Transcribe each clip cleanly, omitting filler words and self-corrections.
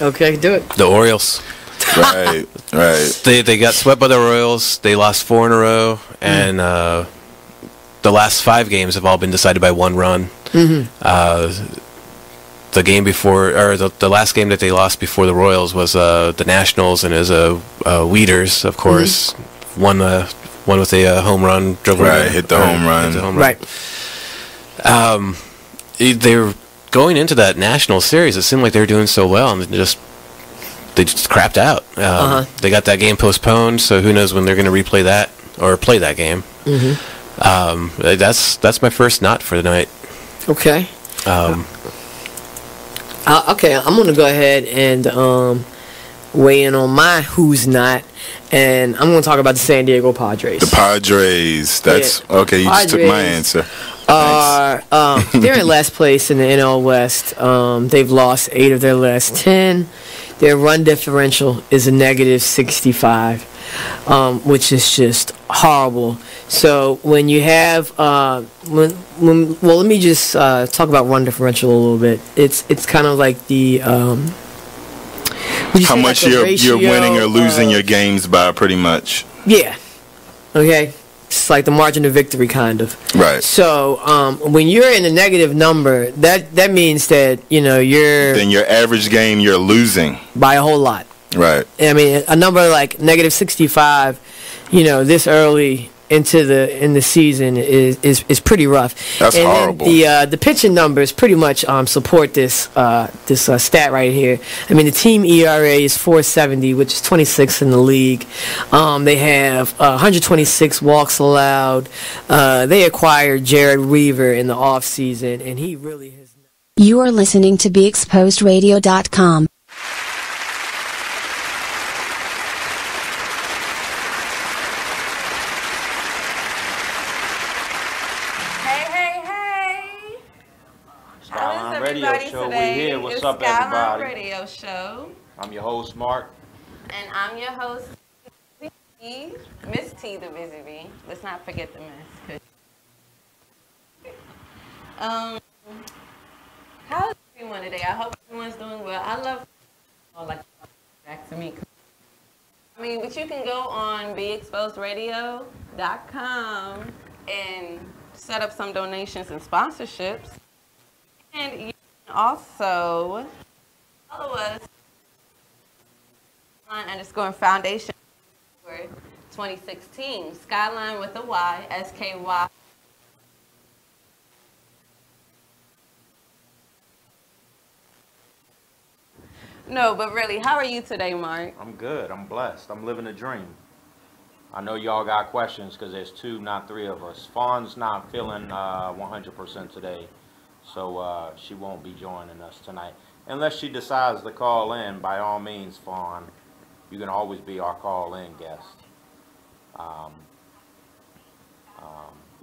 Okay, do it. The Orioles. Right, right. They got swept by the Royals. They lost 4 in a row, and the last 5 games have all been decided by 1 run. The game before, or the last game that they lost before the Royals was the Nationals, and it was Weeders, of course, won with a home run. Hit the home run. Right. They were going into that national series. It seemed like they were doing so well, and they just crapped out. They got that game postponed, so who knows when they're going to replay that or play that game. That's my first not for the night. Okay. Okay, I'm going to go ahead and weigh in on my who's not, and I'm going to talk about the San Diego Padres. The Padres. That's okay. You just took my answer. They're in last place in the NL West. They've lost 8 of their last 10. Their run differential is a negative 65, which is just horrible. So when you have, well, let me just talk about run differential a little bit. It's kind of like the how much you're winning or losing your games by, pretty much. Yeah. Okay. It's like the margin of victory, kind of. Right. So when you're in a negative number, that means that you're. Then your average game you're losing by a whole lot. Right. I mean, a number like negative 65, this early in the season is pretty rough. That's horrible. The pitching numbers pretty much support this stat right here. I mean, the team ERA is 4.70, which is 26th in the league. They have 126 walks allowed. They acquired Jared Weaver in the offseason, and he really has. You are listening to BeExposedRadio.com. Radio show. We're here. What's up, everybody? Radio show. I'm your host, Mark. And I'm your host, Miss T, the Busy Bee. Let's not forget the Miss. How is everyone today? I hope everyone's doing well. I love back to me. I mean, but you can go on BeExposedRadio.com and set up some donations and sponsorships. And you can also follow us on _foundation for 2016. Skylyne with a Y, SKY. No, but really, how are you today, Mark? I'm good. I'm blessed. I'm living a dream. I know y'all got questions because there's 2, not 3 of us. Fawn's not feeling 100% today. So she won't be joining us tonight. Unless she decides to call in, by all means, Fawn, you can always be our call-in guest.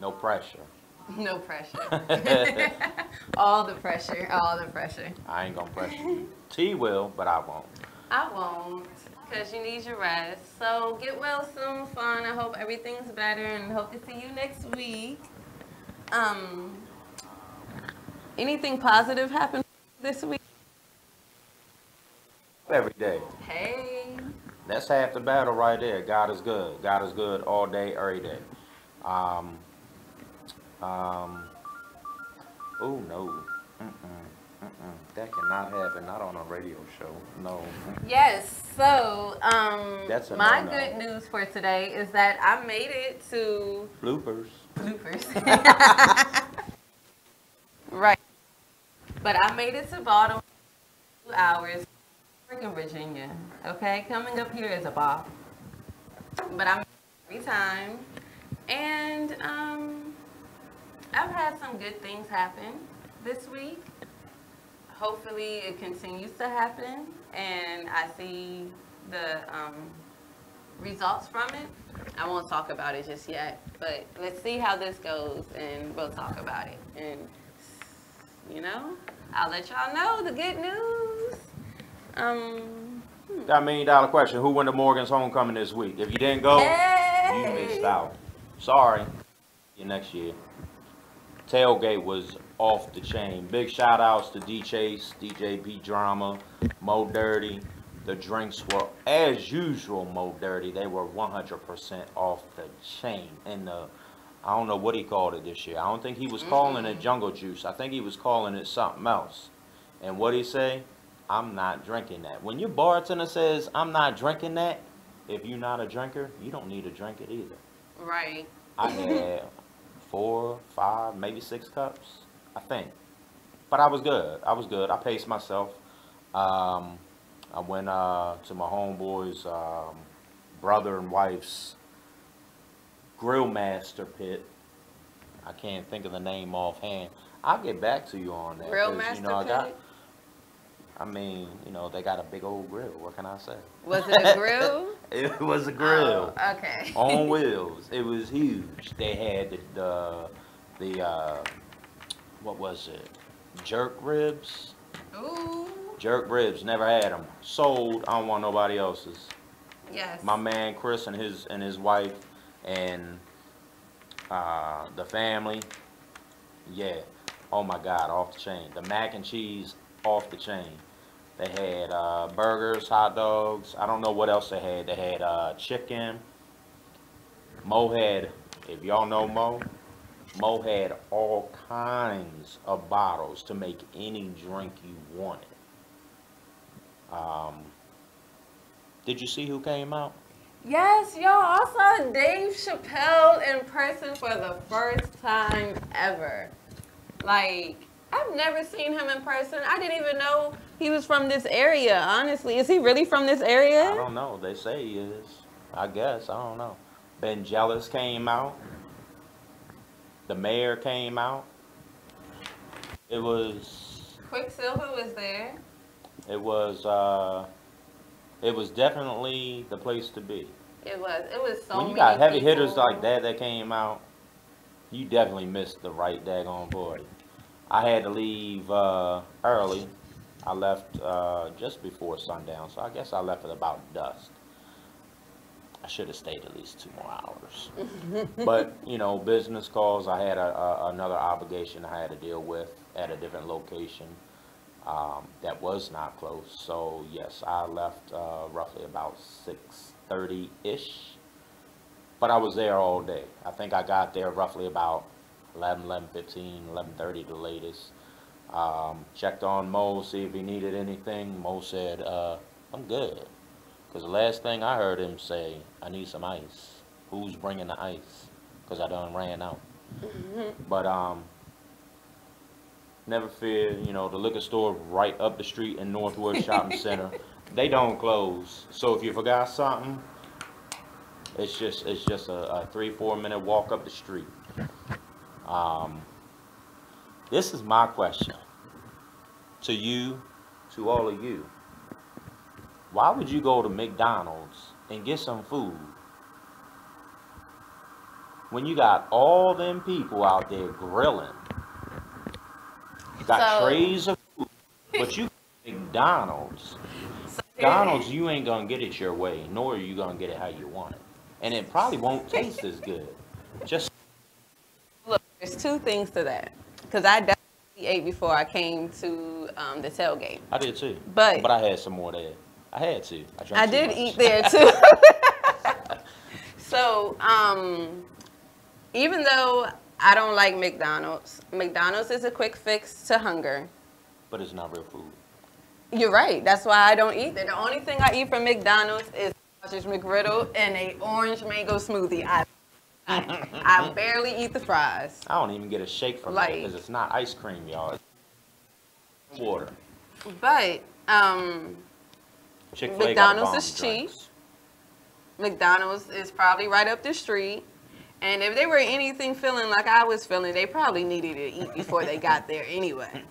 No pressure. No pressure. All the pressure. All the pressure. I ain't gonna pressure you. T will, but I won't. I won't, because you need your rest. So get well soon, Fawn. I hope everything's better and hope to see you next week. Anything positive happened this week? Every day. Hey. That's half the battle right there. God is good. God is good all day, every day. Oh, no. That cannot happen. Not on a radio show. No. Yes. So, that's my good news for today is that I made it to... Bloopers. Right. But I made it to Baltimore in 2 hours, freaking Virginia. Okay, coming up here is a bop. But I'm every time, and I've had some good things happen this week. Hopefully, it continues to happen, and I see the results from it. I won't talk about it just yet, but let's see how this goes, and we'll talk about it. And I'll let y'all know the good news. That $1 million question. Who went to Morgan's homecoming this week? If you didn't go, you missed out. Sorry. See you next year. tailgate was off the chain. Big shout outs to D Chase, DJ B Drama, Mo Dirty. The drinks were, as usual, Mo Dirty. They were 100% off the chain. And I don't know what he called it this year. I don't think he was calling it Jungle Juice. I think he was calling it something else. And what he say? I'm not drinking that. When your bartender says, I'm not drinking that, if you're not a drinker, you don't need to drink it either. Right. I had 4, 5, maybe 6 cups, I think. But I was good. I was good. I paced myself. I went to my homeboy's brother and wife's grill master pit. I can't think of the name offhand. I'll get back to you on that. Grill master pit? I mean, you know, they got a big old grill. What can I say? Was it a grill? It was a grill. Oh, okay. On wheels. It was huge. They had the what was it? Jerk ribs. Ooh. Jerk ribs. Never had them. Sold. I don't want nobody else's. Yes. My man Chris and his wife and the family. Yeah. Oh my God. Off the chain. The mac and cheese. Off the chain. They had burgers, hot dogs. I don't know what else they had. They had chicken. Mo had, if y'all know Mo, Mo had all kinds of bottles to make any drink you wanted. Did you see who came out? Yes, y'all. I saw Dave Chappelle in person for the first time ever. Like, I've never seen him in person. I didn't even know he was from this area, honestly. Is he really from this area? I don't know. They say he is. I guess. I don't know. Ben Jealous came out. The mayor came out. It was... Quicksilver was there. It was definitely the place to be. It was. It was so many When you got heavy people. hitters like that came out, you definitely missed the right daggone party. I had to leave early. I left just before sundown, so I guess I left at about dusk. I should have stayed at least 2 more hours. But, you know, business calls, I had another obligation I had to deal with at a different location that was not close. So, yes, I left roughly about 6:30-ish. But I was there all day. I think I got there roughly about 11:15, 11:30 the latest. Checked on Mo, see if he needed anything. Mo said, I'm good. Because the last thing I heard him say, I need some ice. Who's bringing the ice? Because I done ran out. But never fear, you know, the liquor store right up the street in Northwood Shopping Center, they don't close. So if you forgot something, it's just a 3-4 minute walk up the street. This is my question to you, to all of you. Why would you go to McDonald's and get some food when you got all them people out there grilling? You got trays of food, but you McDonald's. McDonald's, you ain't gonna get it your way, nor are you gonna get it how you want it. And it probably won't taste as good. Just Look, there's 2 things to that. Because I definitely ate before I came to the tailgate. I did too. But I had some more there. I had to. I did eat there too. So, even though I don't like McDonald's, McDonald's is a quick fix to hunger. But it's not real food. You're right. That's why I don't eat there. The only thing I eat from McDonald's is sausage McGriddle and a orange mango smoothie. I barely eat the fries. I don't even get a shake from it because it's not ice cream, y'all. It's water. But Chick-fil-A McDonald's got is cheap. drinks. McDonald's is probably right up the street. And if they were anything feeling like I was feeling, they probably needed to eat before they got there anyway.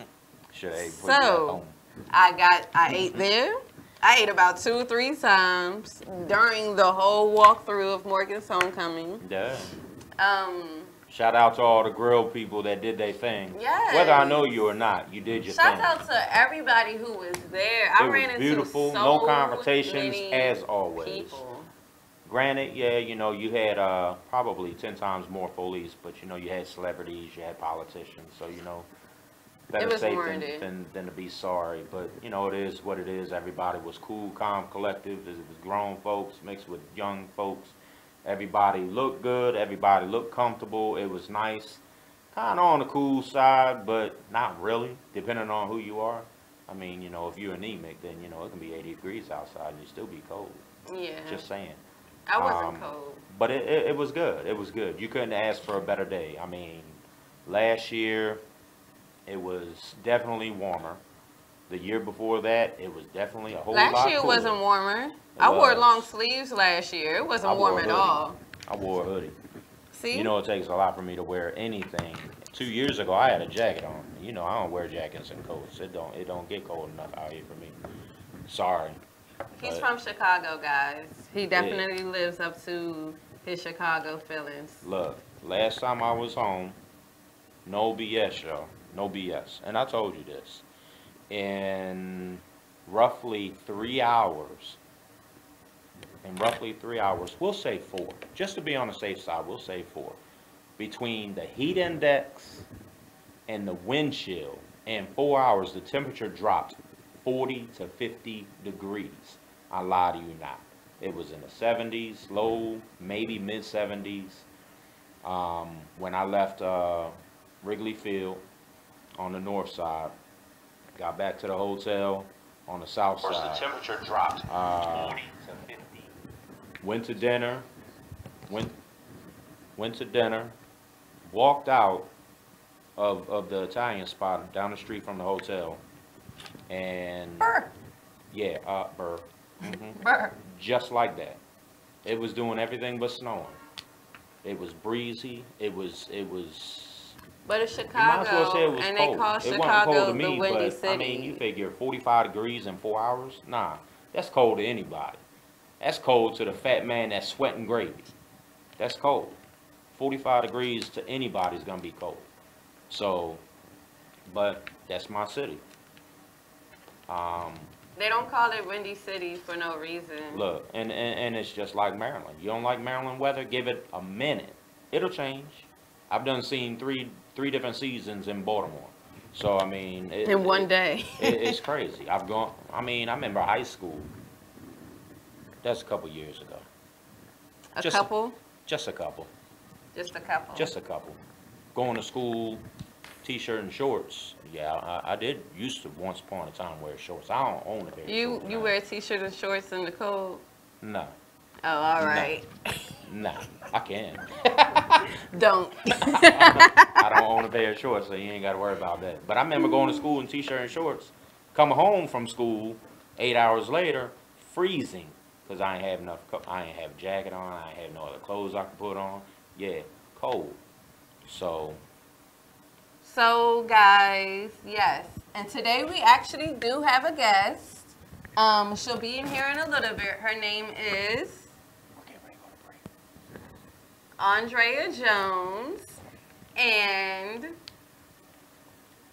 Should have ate So I ate there. I ate about 2 or 3 times during the whole walkthrough of Morgan's Homecoming. Yeah. Shout out to all the grill people that did their thing. Yes. Whether I know you or not, you did your thing. Shout out to everybody who was there. I ran into beautiful, so no confrontations many as always. people. Granted, yeah, you know, you had probably 10 times more police, but you know, you had celebrities, you had politicians, so you know, better safe than to be sorry. But you know, it is what it is. Everybody was cool, calm, collective. It was grown folks mixed with young folks. Everybody looked good. Everybody looked comfortable. It was nice, kind of on the cool side, but not really, depending on who you are. I mean, you know, if you're anemic, then you know it can be 80 degrees outside and you still be cold. Yeah. Just saying. I wasn't cold. But it was good. It was good. You couldn't ask for a better day. I mean, last year, it was definitely warmer. The year before that, it was definitely a whole lot cooler. Last year wasn't warmer. I wore long sleeves last year. It wasn't warm at all. I wore a hoodie. See? You know, it takes a lot for me to wear anything. 2 years ago, I had a jacket on. You know, I don't wear jackets and coats. It don't get cold enough out here for me. Sorry. He's from Chicago, guys. He definitely lives up to his Chicago feelings. Look, last time I was home, no BS, y'all. No BS. And I told you this. In roughly 3 hours, we'll say 4. Just to be on the safe side, we'll say 4. Between the heat index and the wind chill, in 4 hours, the temperature dropped 40 to 50 degrees. I lie to you not. It was in the 70s, low, maybe mid 70s. When I left Wrigley Field on the north side, got back to the hotel on the south side. The temperature dropped 40 to 50. Went to dinner. Went to dinner. Walked out of the Italian spot down the street from the hotel. And yeah, burr. Burr. Just like that. It was doing everything but snowing. It was breezy. It was. But it's Chicago, and they call Chicago the Windy City. I mean, you figure 45 degrees in 4 hours? Nah, that's cold to anybody. That's cold to the fat man that's sweating gravy. That's cold. 45 degrees to anybody's gonna be cold. So, but that's my city. They don't call it Windy City for no reason. Look, and it's just like Maryland. You don't like Maryland weather? Give it a minute. It'll change. I've done seen three different seasons in Baltimore. So, I mean... in one day. It's crazy. I remember high school. That's a couple years ago. Just a couple? Just a couple. Just a couple. Just a couple. Going to school, t-shirt and shorts. Yeah, I did used to once upon a time wear shorts. I don't own a pair of shorts. You wear t-shirt and shorts in the cold? No. Oh, all right. Nah, I can. Don't. I don't own a pair of shorts, so you ain't got to worry about that. But I remember going to school in t-shirt and shorts, coming home from school 8 hours later, freezing, because I ain't have enough. I ain't have a jacket on. I ain't have no other clothes I could put on. Yeah, cold. So guys, yes. And today we actually do have a guest. She'll be in here in a little bit. Her name is Andrea Jones, and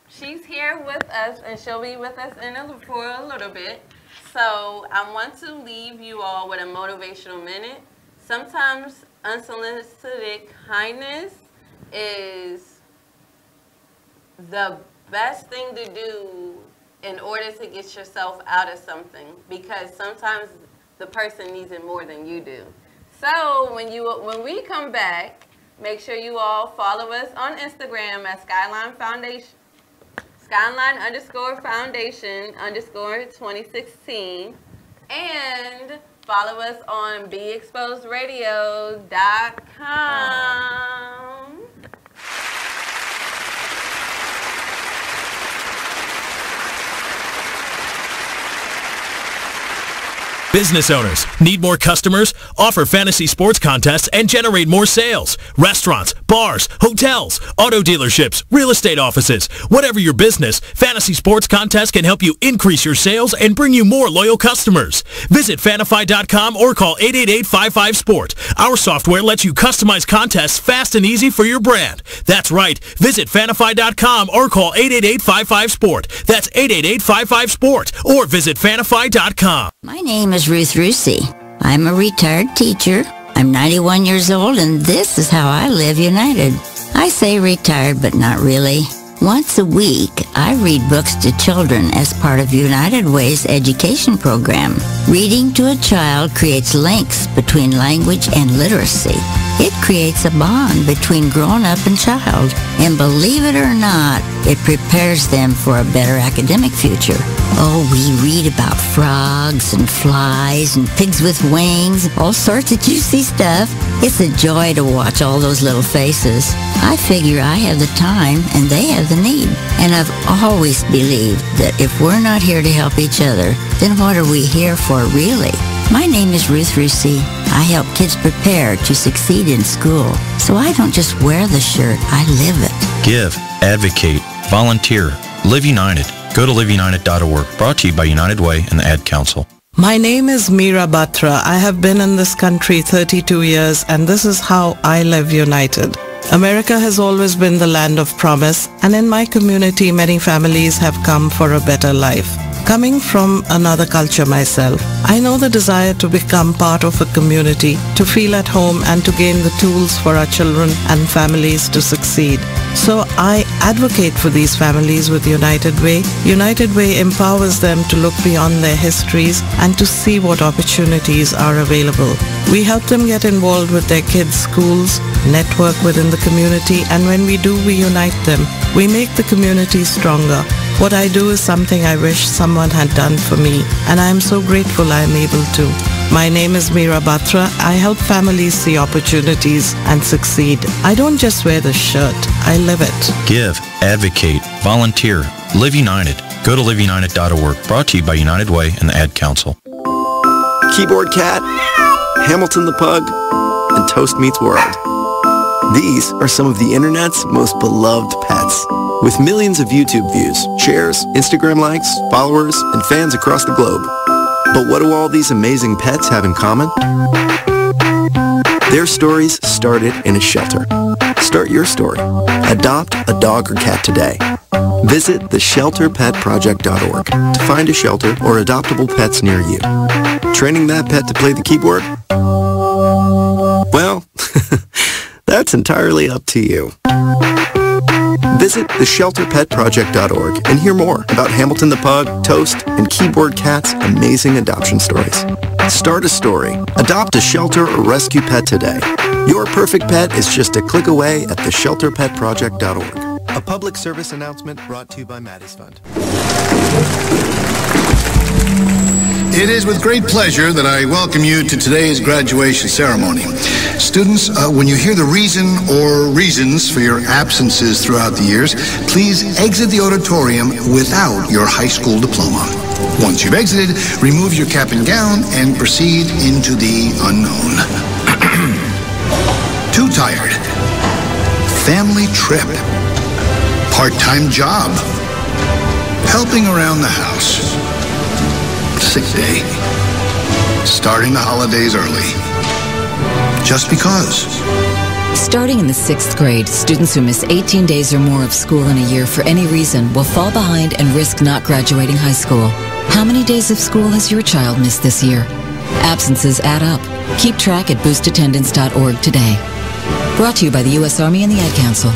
she's here with us, and she'll be with us for a little bit. So I want to leave you all with a motivational minute. Sometimes unsolicited kindness is the best thing to do in order to get yourself out of something, because sometimes the person needs it more than you do. So when we come back, make sure you all follow us on Instagram at Skylyne Foundation, Skylyne_Foundation_2016, and follow us on BeExposedRadio.com. Business owners, need more customers? Offer fantasy sports contests and generate more sales. Restaurants, bars, hotels, auto dealerships, real estate offices. Whatever your business, fantasy sports contests can help you increase your sales and bring you more loyal customers. Visit Fanify.com or call 888-55-SPORT. Our software lets you customize contests fast and easy for your brand. That's right. Visit Fanify.com or call 888-55-SPORT. That's 888-55-SPORT or visit Fanify.com. My name is Ruth Rusi. I'm a retired teacher. I'm 91 years old, and this is how I live United. I say retired, but not really. Once a week, I read books to children as part of United Way's education program. Reading to a child creates links between language and literacy. It creates a bond between grown-up and child. And believe it or not, it prepares them for a better academic future. Oh, we read about frogs and flies and pigs with wings, all sorts of juicy stuff. It's a joy to watch all those little faces. I figure I have the time and they have the need. And I've always believed that if we're not here to help each other, then what are we here for really? My name is Ruth Rusey. I help kids prepare to succeed in school. So I don't just wear the shirt, I live it. Give, advocate, volunteer, live united. Go to liveunited.org. Brought to you by United Way and the Ad Council. My name is Meera Batra. I have been in this country 32 years, and this is how I live united. America has always been the land of promise, and in my community, many families have come for a better life. Coming from another culture myself, I know the desire to become part of a community, to feel at home, and to gain the tools for our children and families to succeed. So I advocate for these families with United Way. United Way empowers them to look beyond their histories and to see what opportunities are available. We help them get involved with their kids' schools, network within the community, and when we do, we unite them. We make the community stronger. What I do is something I wish someone had done for me, and I am so grateful I am able to. My name is Meera Batra. I help families see opportunities and succeed. I don't just wear the shirt, I live it. Give, advocate, volunteer, live united. Go to liveunited.org. Brought to you by United Way and the Ad Council. Keyboard Cat, Hamilton the Pug, and Toast Meets World. These are some of the internet's most beloved pets. With millions of YouTube views, shares, Instagram likes, followers, and fans across the globe. But what do all these amazing pets have in common? Their stories started in a shelter. Start your story. Adopt a dog or cat today. Visit theshelterpetproject.org to find a shelter or adoptable pets near you. Training that pet to play the keyboard? Well, that's entirely up to you. Visit theshelterpetproject.org and hear more about Hamilton the Pug, Toast, and Keyboard Cat's amazing adoption stories. Start a story. Adopt a shelter or rescue pet today. Your perfect pet is just a click away at theshelterpetproject.org. A public service announcement brought to you by Maddie's Fund. It is with great pleasure that I welcome you to today's graduation ceremony. Students, when you hear the reason or reasons for your absences throughout the years, please exit the auditorium without your high school diploma. Once you've exited, remove your cap and gown and proceed into the unknown. Too tired. Family trip. Part-time job. Helping around the house. Sick day. Starting the holidays early. Just because. Starting in the 6th grade, students who miss 18 days or more of school in a year for any reason will fall behind and risk not graduating high school. How many days of school has your child missed this year? Absences add up. Keep track at boostattendance.org today. Brought to you by the U.S. Army and the Ad Council.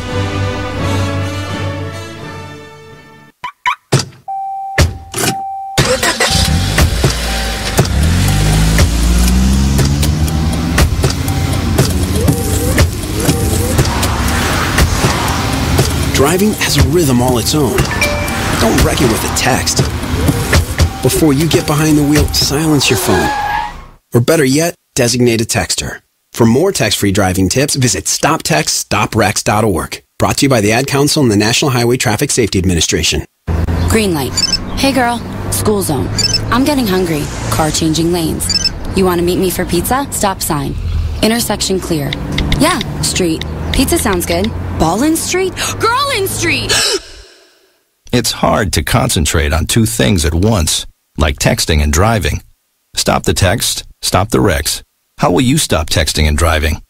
Driving has a rhythm all its own. Don't wreck it with a text. Before you get behind the wheel, silence your phone. Or better yet, designate a texter. For more text-free driving tips, visit stoptextstoprex.org. Brought to you by the Ad Council and the National Highway Traffic Safety Administration. Green light. Hey girl, school zone. I'm getting hungry. Car changing lanes. You want to meet me for pizza? Stop sign. Intersection clear. Yeah, street. Pizza sounds good. Ballin Street? Girlin Street! It's hard to concentrate on two things at once, like texting and driving. Stop the text, stop the wrecks. How will you stop texting and driving?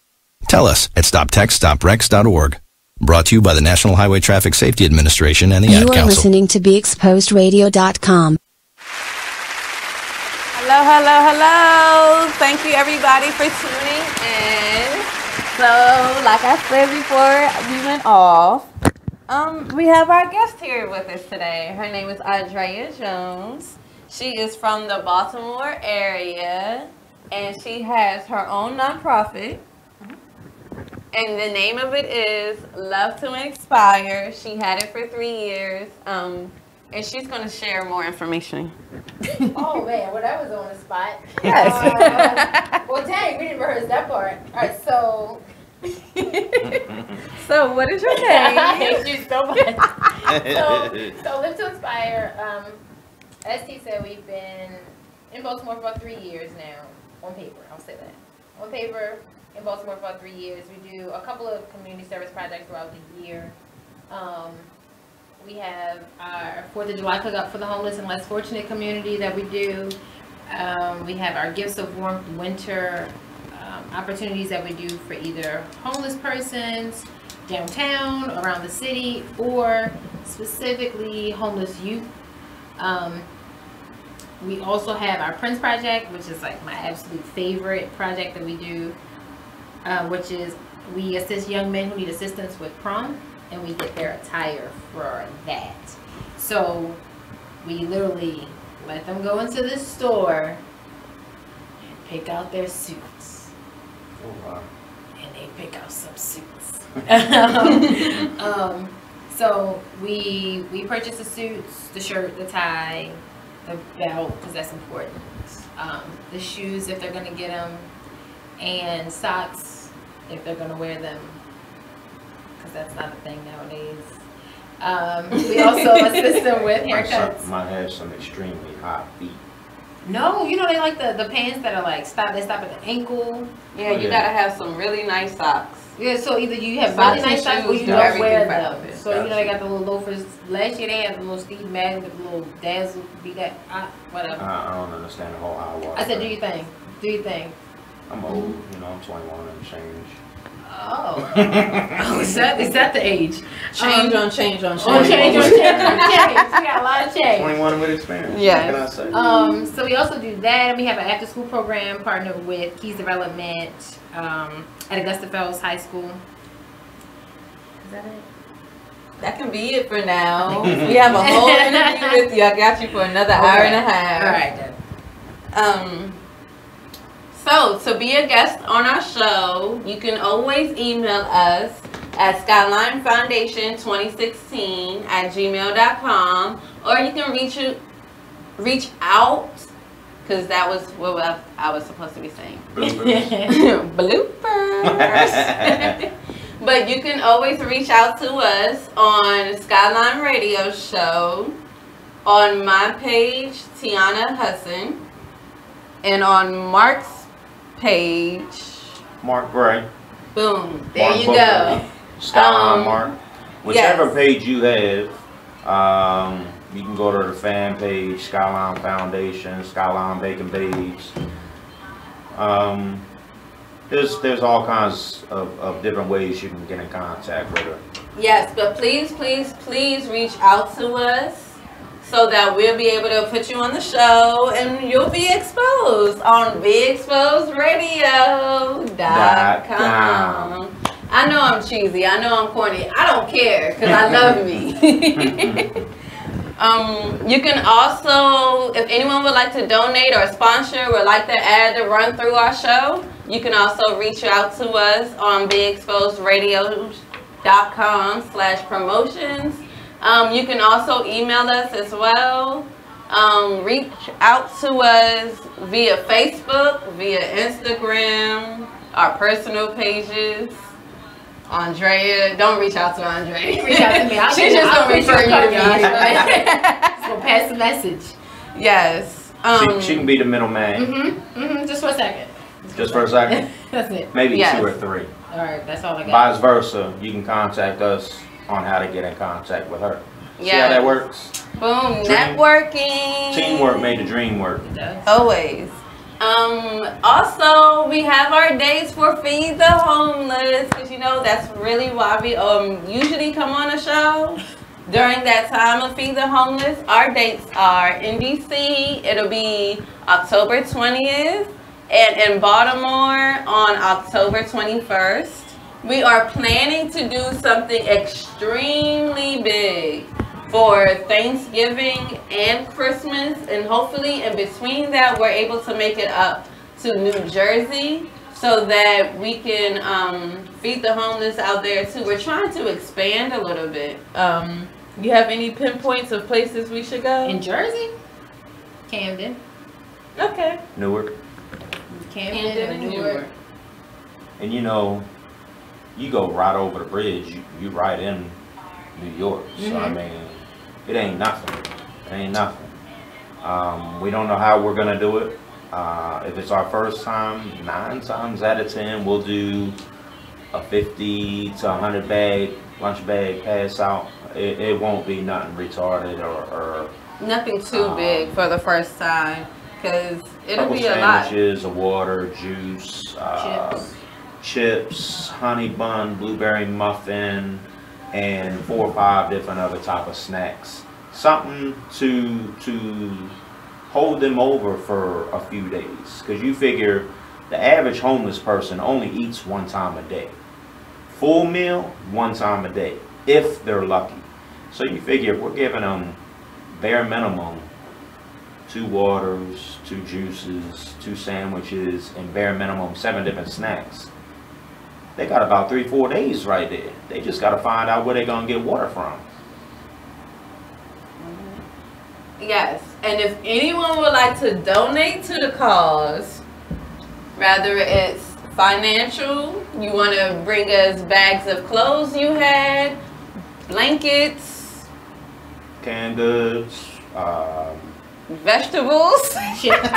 Tell us at stoptextstoprex.org. Brought to you by the National Highway Traffic Safety Administration and the Ad Council. You are listening to BeExposedRadio.com. Hello, hello, hello. Thank you everybody for tuning in. So, like I said before we went off, we have our guest here with us today. Her name is Andrea Jones. She is from the Baltimore area, and she has her own nonprofit. And the name of it is Love to Inspire. She had it for 3 years. And she's going to share more information. Oh, man. Well, that was on the spot. Yes. Well, dang, we didn't rehearse that part. All right, so... So, what is your name? I hate you so much. So Live to Inspire, as T said, we've been in Baltimore for about 3 years now. On paper, I'll say that. On paper, in Baltimore for about 3 years. We do a couple of community service projects throughout the year. We have our 4th of July cookout for the homeless and less fortunate community that we do. We have our Gifts of Warmth winter opportunities that we do for either homeless persons downtown, around the city, or specifically homeless youth. We also have our Prince Project, which is like my absolute favorite project that we do, which is we assist young men who need assistance with prom, and we get their attire for that. So we literally let them go into the store and pick out their suits. Oh, wow. And they pick out some suits. So we purchase the suits, the shirt, the tie, the belt, because that's important. The shoes if they're gonna get them, and socks if they're gonna wear them, because that's not a thing nowadays. We also assist them with haircuts. Might have some extremely hot feet. No, you know they like the pants that are like they stop at the ankle. Yeah, you gotta have some really nice socks. Yeah, so either you have Socks really nice and socks or shoes, you do don't everything wear for them. outfit. So you know they got the little loafers. Last year they had the little Steve Madden with the little dazzle, be that whatever. I don't understand the whole hour. I said, do your thing. Do your thing. I'm old, you know, I'm 21 and change. Oh. Oh, is that the age? Change on change on change. Oh, change on change on change. We got a lot of change. 21 with experience. Yes. What can I say? So we also do that. We have an after school program partnered with Keys Development at Augusta Fells High School. Is that it? That can be it for now. We have a whole interview with you. I got you for another hour and a half. All right, then. So, to be a guest on our show, you can always email us at skylinefoundation2016@gmail.com, or you can reach out, because that was what I was supposed to be saying. Bloopers. But you can always reach out to us on Skylyne Radio Show, on my page, Tiana Hudson, and on Mark's page, Mark Gray. Boom. There Mark you Booker, go. Skyline Mark. Whichever yes. page you have, you can go to the fan page, Skyline Foundation, Skyline Baking Babes. There's all kinds of different ways you can get in contact with her. Yes, but please, please, please reach out to us so that we'll be able to put you on the show and you'll be exposed on BeExposedRadio.com. I know I'm cheesy. I know I'm corny. I don't care because I love me. You can also, if anyone would like to donate or sponsor, would like to add to run through our show, you can also reach out to us on BeExposedRadio.com/promotions. You can also email us as well. Reach out to us via Facebook, via Instagram, our personal pages. Andrea, don't reach out to Andrea. Reach out to me. She's just gonna refer you to me. Just gonna pass the message. Yes. She can be the middleman. Just for a second. Just for a second. That's it. Maybe Yes. 2 or 3. All right, that's all I got. Vice versa, you can contact us on how to get in contact with her. See how Yes. that works? Boom. Networking. Teamwork made the dream work. Always. Also, we have our dates for Feed the Homeless, because you know that's really why we usually come on a show. during that time of Feed the Homeless, our dates are in DC, it'll be October 20th, and in Baltimore on October 21st. We are planning to do something extremely big for Thanksgiving and Christmas, and hopefully in between that we're able to make it up to New Jersey so that we can feed the homeless out there too. We're trying to expand a little bit. You have any pinpoints of places we should go? In Jersey? Camden. Okay. Newark. Camden and Newark. And you know, you go right over the bridge, you right in New York. So I mean, it ain't nothing. It ain't nothing. We don't know how we're gonna do it. If it's our first time, 9 times out of 10, we'll do a 50 to 100 bag, lunch bag pass out. It won't be nothing retarded or nothing too big for the first time, because it'll be a lot. Sandwiches, a water, juice, chips, honey bun, blueberry muffin, and 4 or 5 different other type of snacks. Something to hold them over for a few days, because you figure the average homeless person only eats 1 time a day. Full meal, 1 time a day, if they're lucky. So you figure if we're giving them bare minimum 2 waters, 2 juices, 2 sandwiches, and bare minimum 7 different snacks, they got about 3-4 days right there. They just got to find out where they're gonna get water from. Yes, and if anyone would like to donate to the cause, rather it's financial, you want to bring us bags of clothes you had, blankets, canned goods, vegetables, chips,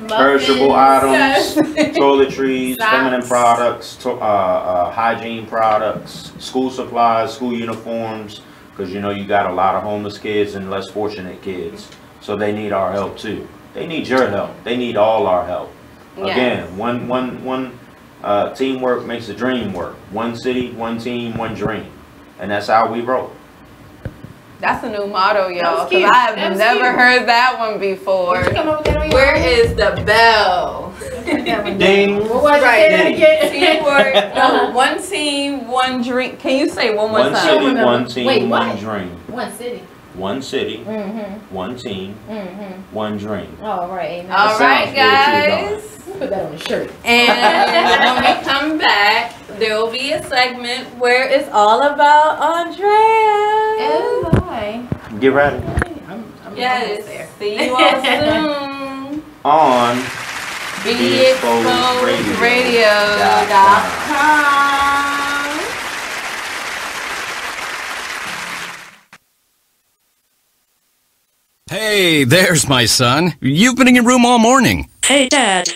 perishable items, yes. toiletries, Socks. feminine products, hygiene products, school supplies, school uniforms, because you know you got a lot of homeless kids and less fortunate kids, so they need our help too. They need your help. They need all our help. Yes. Again, one teamwork makes the dream work. One city, one team, one dream, and that's how we roll. That's a new motto, y'all, That's cute. because I have That's never cute. heard that one before. Did you come up with that on your Where own? is the bell? Ding. What was Right. it again? Teamwork. No, one team, one drink. Can you say one more One time? city, one team, Wait, one what? dream. One city. One city, Mm-hmm. one team, Mm-hmm. one dream. All right, amen. All right, guys. Put that on a shirt. And when we come back, there will be a segment where it's all about Andrea. Oh boy. Get ready. I'm Yes. there. See you all soon. On BeExposedRadio.com. Hey, there's my son. You've been in your room all morning. Hey, Dad.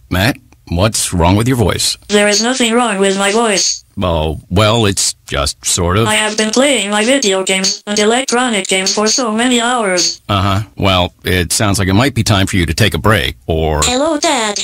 Matt, what's wrong with your voice? There is nothing wrong with my voice. Oh, well, it's just sort of. I have been playing my video games and electronic games for so many hours. Uh-huh. Well, it sounds like it might be time for you to take a break, or... Hello, Dad.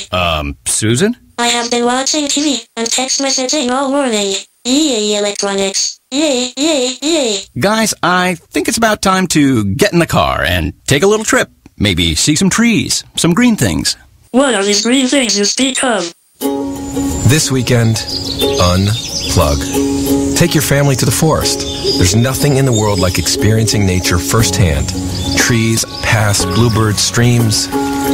Susan? I have been watching TV and text messaging all morning. Yay, electronics. Yay, yay, yay. Guys, I think it's about time to get in the car and take a little trip. Maybe see some trees, some green things. What are these green things you speak of? This weekend, unplug. Take your family to the forest. There's nothing in the world like experiencing nature firsthand. Trees, paths, bluebirds, streams.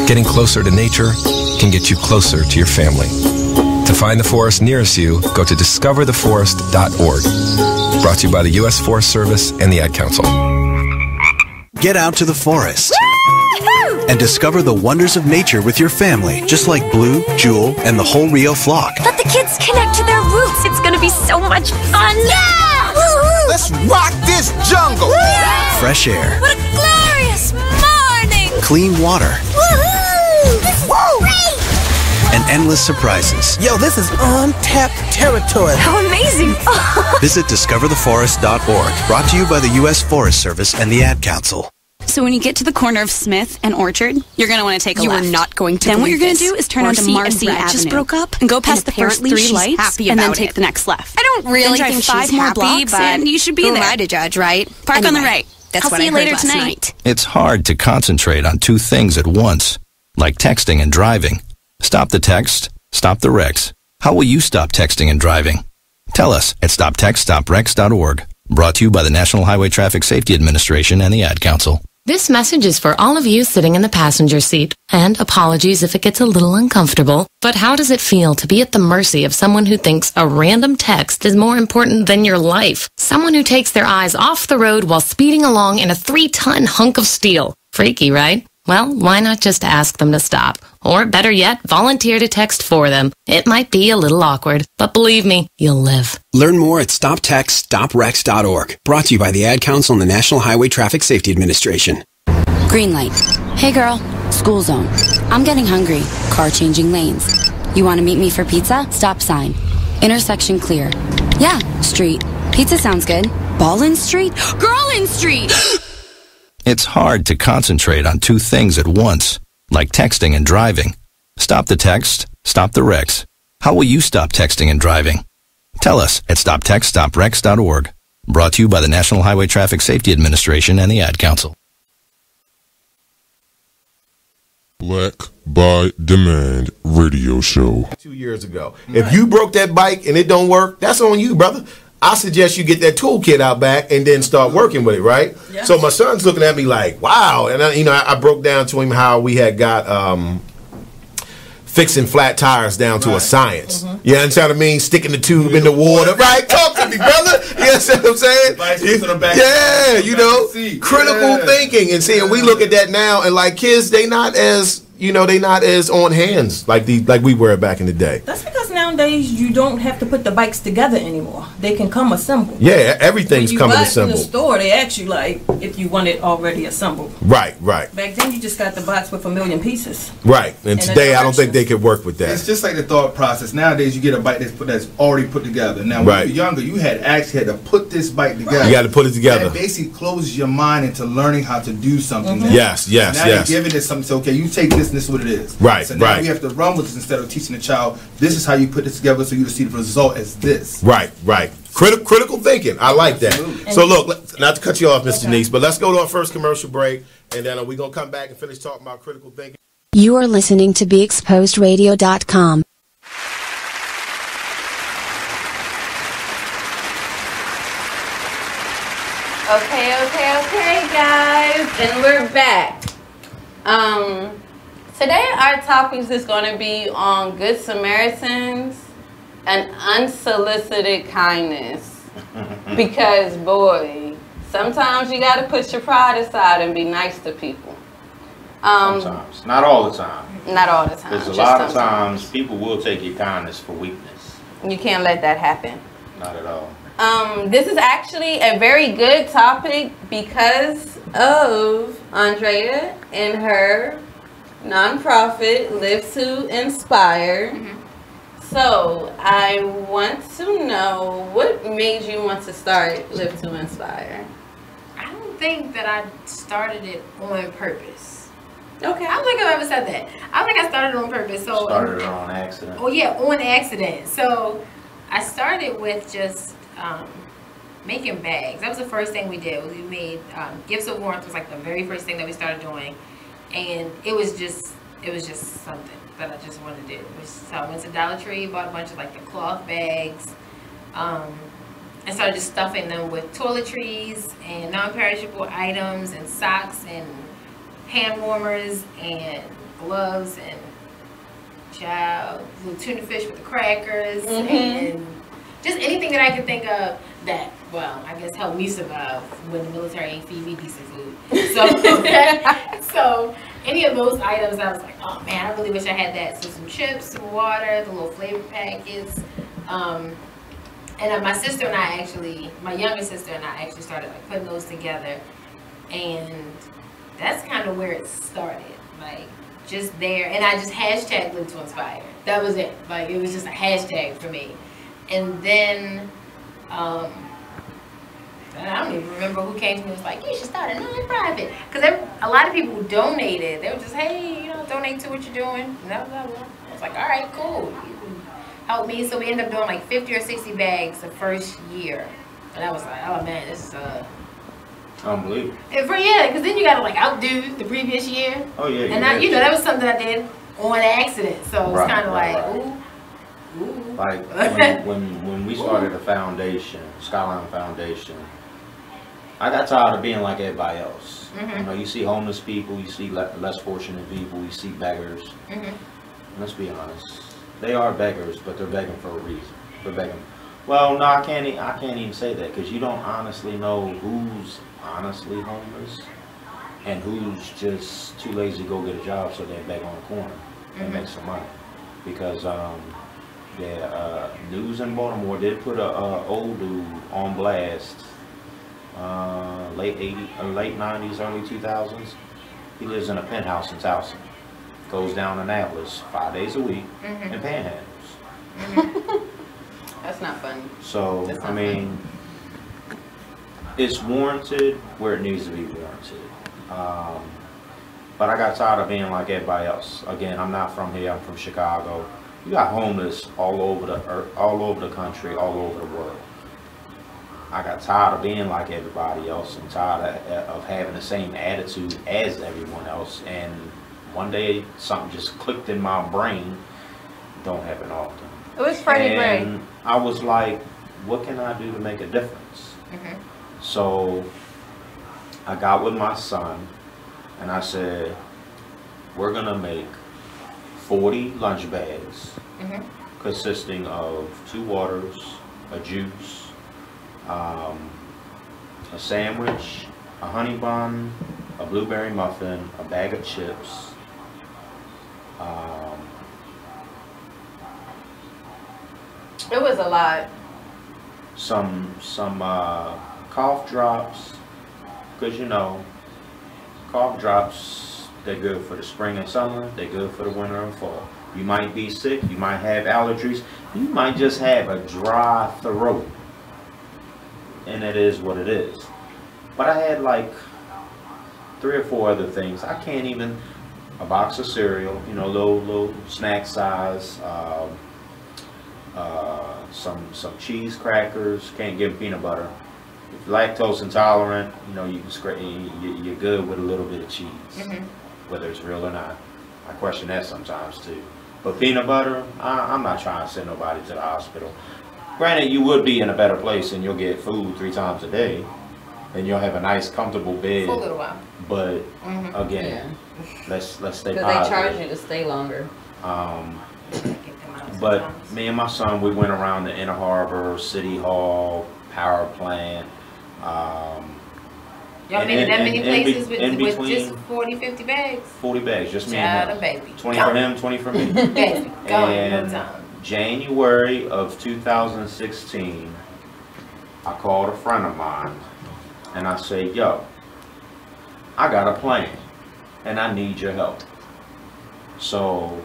Getting closer to nature can get you closer to your family. To find the forest nearest you, go to discovertheforest.org. Brought to you by the U.S. Forest Service and the Ad Council. Get out to the forest and discover the wonders of nature with your family, just like Blue, Jewel, and the whole Rio flock. Let the kids connect to their roots. It's gonna be so much fun. Yeah! Woo-hoo! Let's rock this jungle! Woo! Fresh air. What a glorious morning! Clean water. Woohoo! This is great! And endless surprises. Yo, this is untapped territory. How amazing! Visit discovertheforest.org. Brought to you by the U.S. Forest Service and the Ad Council. So when you get to the corner of Smith and Orchard, you're going to want to take a left. You are not going to Then what you're believe going to this. do is turn onto Marcy and Brad Avenue. just broke up, and go past the first apparently 3 she's lights, happy and then about take it. the next left. I don't really then drive think 5 she's more happy, blocks, but and you should be who there. am I to judge, right? Park on the Anyway, right. That's I'll what see I you heard later last tonight. night. It's hard to concentrate on 2 things at once, like texting and driving. Stop the text, stop the wrecks. How will you stop texting and driving? Tell us at stoptextstoprex.org. Brought to you by the National Highway Traffic Safety Administration and the Ad Council. This message is for all of you sitting in the passenger seat. And apologies if it gets a little uncomfortable, but how does it feel to be at the mercy of someone who thinks a random text is more important than your life? Someone who takes their eyes off the road while speeding along in a 3-ton hunk of steel. Freaky, right? Well, why not just ask them to stop? Or better yet, volunteer to text for them. It might be a little awkward, but believe me, you'll live. Learn more at stoptextstoprex.org. Brought to you by the Ad Council and the National Highway Traffic Safety Administration. Green light. Hey girl, school zone. I'm getting hungry. Car changing lanes. You want to meet me for pizza? Stop sign. Intersection clear. Yeah, street. Pizza sounds good. Ballin Street? Girlin Street! It's hard to concentrate on 2 things at once, like texting and driving. Stop the text, stop the wrecks. How will you stop texting and driving? Tell us at stoptextstoprex.org. Brought to you by the National Highway Traffic Safety Administration and the Ad Council. Black by Demand radio show. 2 years ago. If you broke that bike and it don't work, that's on you, brother. I suggest you get that toolkit out back and then start working with it, right? Yeah. So my son's looking at me like, wow. And I broke down to him how we had got fixing flat tires down to a science. Mm-hmm. You understand what I mean? Sticking the tube in the water. Right? Talk to me, brother. You understand what I'm saying? Yeah, you know, critical thinking. And seeing, we look at that now and like kids, they not as on hands like we were back in the day. That's because nowadays you don't have to put the bikes together anymore. They can come assembled. Yeah, everything's coming assembled. In the store, they ask you like if you want it already assembled. Right. Back then, you just got the box with 1,000,000 pieces. Right, and today I don't think they could work with that. It's just like the thought process. Nowadays, you get a bike that's already put together. Now, when you were younger, you had to put this bike together. You got to put it together. That basically closes your mind into learning how to do something. Mm-hmm. Yes. Now you're giving it something. So, okay, you take this, and this is what it is. Right. So now we have to run with this instead of teaching the child. This is how you put this together, so you see the result as this. Right. Critical thinking. I like that. Absolutely. So look, not to cut you off, Ms. Denise, but let's go to our first commercial break, and then we're going to come back and finish talking about critical thinking. You are listening to BeExposedRadio.com. Okay, guys, and we're back. Today our topic is going to be on Good Samaritans and unsolicited kindness. Because, boy, sometimes you got to put your pride aside and be nice to people. Sometimes. Not all the time. Not all the time. There's a lot of times people will take your kindness for weakness. You can't let that happen. Not at all. This is actually a very good topic because of Andrea and her nonprofit, Live to Inspire. Mm-hmm. So I want to know what made you want to start Live to Inspire. I don't think that I started it on purpose. Okay. I don't think I've ever said that. I think I started it on purpose. So started it on accident. Oh yeah, on accident. So I started with just making bags. That was the first thing we did. We made Gifts of Warmth was like the very first thing that we started doing, and it was just something that I just wanted to do. So I went to Dollar Tree, bought a bunch of like the cloth bags, and started just stuffing them with toiletries and non-perishable items and socks and hand warmers and gloves and little tuna fish with the crackers and just anything that I could think of that, well, I guess helped me survive when the military ain't feed me decent food. So any of those items, I was like, oh man, I really wish I had that. So some chips, some water, the little flavor packets. And my sister and I my younger sister and I actually started like putting those together. And that's kind of where it started. Like just there. And I just hashtag Live to Inspire. That was it. Like it was just a hashtag for me. And then And I don't even remember who came to me and was like, you should start a non-profit. Because a lot of people donated. They were just, hey, donate to what you're doing. Blah, blah, blah. I was like, all right, cool. You can help me. So we ended up doing like 50 or 60 bags the first year. And I was like, oh man, this is unbelievable. Because then you got to like outdo the previous year. Oh yeah. And that was something I did on accident. So it's kind of ooh. Like when we started the foundation, Skylyne Foundation, I got tired of being like everybody else. You see homeless people, you see less fortunate people, you see beggars. Let's be honest, they are beggars, but they're begging for a reason. They're begging. Well, no, I can't even say that because you don't honestly know who's honestly homeless and who's just too lazy to go get a job, so they beg on the corner and make some money. Because news in Baltimore did put a old dude on blast, late 90s, early 2000s. He lives in a penthouse in Towson. Goes down to Annapolis 5 days a week and panhandles. That's not funny. So, I mean, it's warranted where it needs to be warranted. But I got tired of being like everybody else. Again, I'm not from here. I'm from Chicago. You got homeless all over the earth, all over the country, all over the world. I got tired of being like everybody else and tired of having the same attitude as everyone else. And one day, something just clicked in my brain. Don't happen often. It was Freddie Gray. And I was like, what can I do to make a difference? So I got with my son and I said, we're gonna make 40 lunch bags consisting of 2 waters, a juice, a sandwich, a honey bun, a blueberry muffin, a bag of chips, it was a lot. Some cough drops, because cough drops, they're good for the spring and summer, they're good for the winter and fall. You might be sick, you might have allergies, you might just have a dry throat, and it is what it is. But I had like 3 or 4 other things. I can't even, a box of cereal, little snack size, some cheese crackers, can't give peanut butter. If you're lactose intolerant, you're good with a little bit of cheese, whether it's real or not. I question that sometimes too. But peanut butter, I'm not trying to send nobody to the hospital. Granted, you would be in a better place and you'll get food 3 times a day, and you'll have a nice, comfortable bed. For a little while. But again, let's stay positive. Because they charge you to stay longer. But me and my son, we went around the Inner Harbor, City Hall, power plant. Y'all been in that many places with just 40, 50 bags? 40 bags, just me and him. Baby. 20 for him, 20 for me. Baby, go and January of 2016, I called a friend of mine and I said, yo, I got a plan and I need your help. So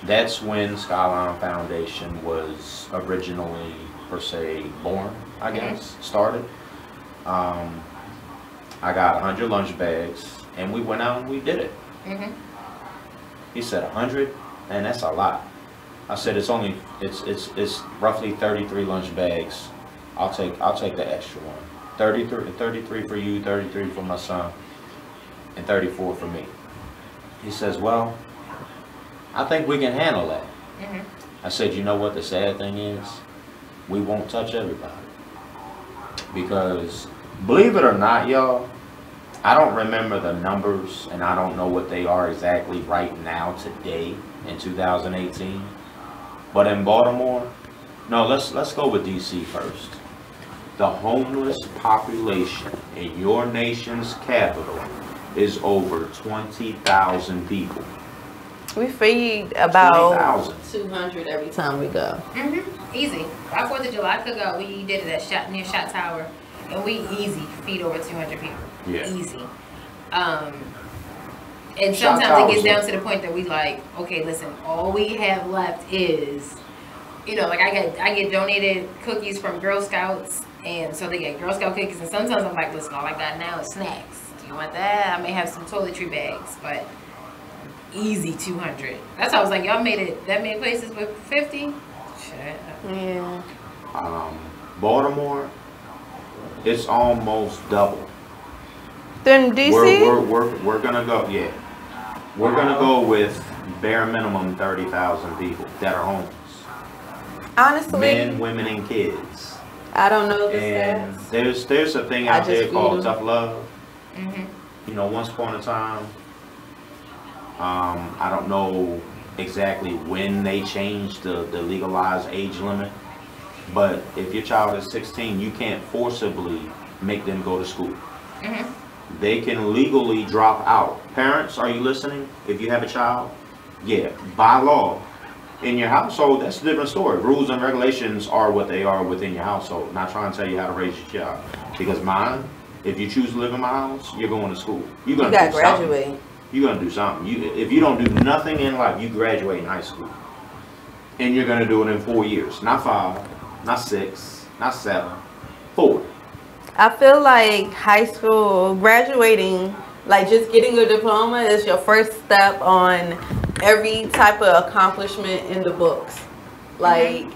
that's when Skylyne Foundation was originally, per se, born, I guess, started. I got 100 lunch bags, and we went out and we did it. He said 100, and that's a lot. I said it's roughly 33 lunch bags. I'll take the extra one. 33 for you, 33 for my son, and 34 for me. He says, well, I think we can handle that. I said, you know what the sad thing is? We won't touch everybody. Because, believe it or not, y'all, I don't remember the numbers, and I don't know what they are exactly right now, today, in 2018. But in Baltimore, no, let's go with DC first. The homeless population in your nation's capital is over 20,000 people. We feed about 20,000. 200 every time we go. Easy. Our 4th of July cookout, we did it at near Shot Tower, and we easy feed over 200 people. Yeah. Easy. And sometimes it gets down to the point that we like, okay, listen, all we have left is, like I get donated cookies from Girl Scouts And so they get Girl Scout cookies, and sometimes I'm like, listen, all I got now is snacks. Do you want that? I may have some toiletry bags, but easy 200. That's why I was like, y'all made it that many places with 50? Shit. Yeah. Baltimore, it's almost double. Then DC? We're gonna go, yeah. We're gonna go with bare minimum 30,000 people that are homeless. Honestly, men, women, and kids. I don't know the and stats. There's a thing out there called them. tough love. Mm-hmm. You know, once upon a time, I don't know exactly when they changed the legalized age limit, but if your child is 16, you can't forcibly make them go to school. Mm-hmm. They can legally drop out. Parents, are you listening? If you have a child, yeah, by law, in your household, that's a different story. Rules and regulations are what they are within your household. Not trying to tell you how to raise your child. Because mine, if you choose to live in my house, you're going to school. You're going to graduate. Something. You're going to do something. If you don't do nothing in life, you graduate in high school. And you're going to do it in 4 years. Not 5, not 6, not 7, 4. I feel like high school, graduating, like just getting a diploma is your first step on every type of accomplishment in the books. Like,